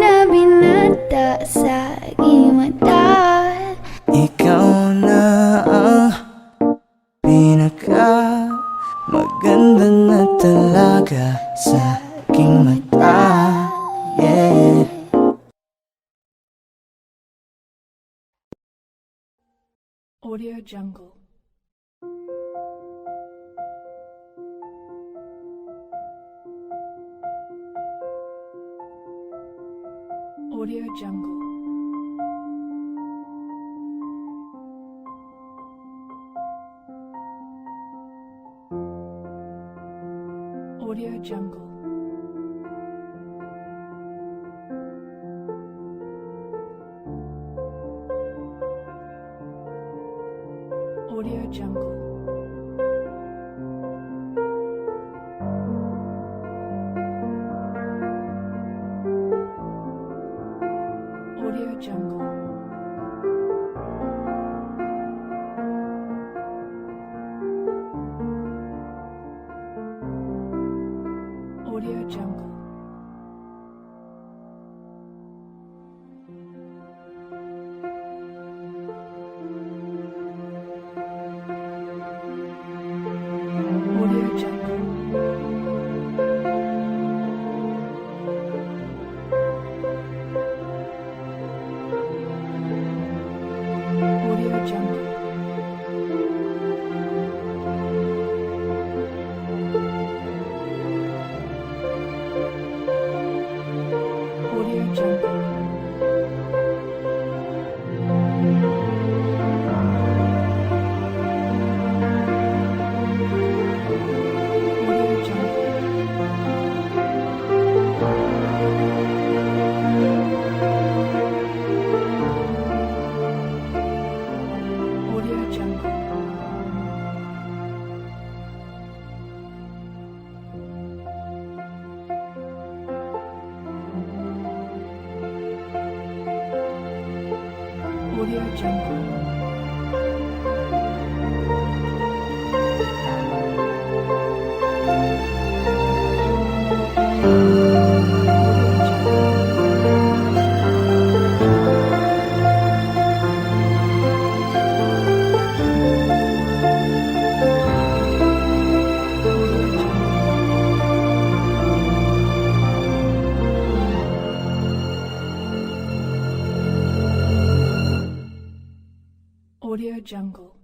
na binata sa aking mata. Ikaw na ang pinaka maganda na talaga sa aking mata. Yeah. Audio Jungle. Audio Jungle. Audio Jungle. Audio Jungle. Audio Jungle. Audio Jungle. Audio Jungle. Audio Jungle. Audio Jungle. Audio Jungle. Audio Jungle. Audio Jungle. Audio Jungle.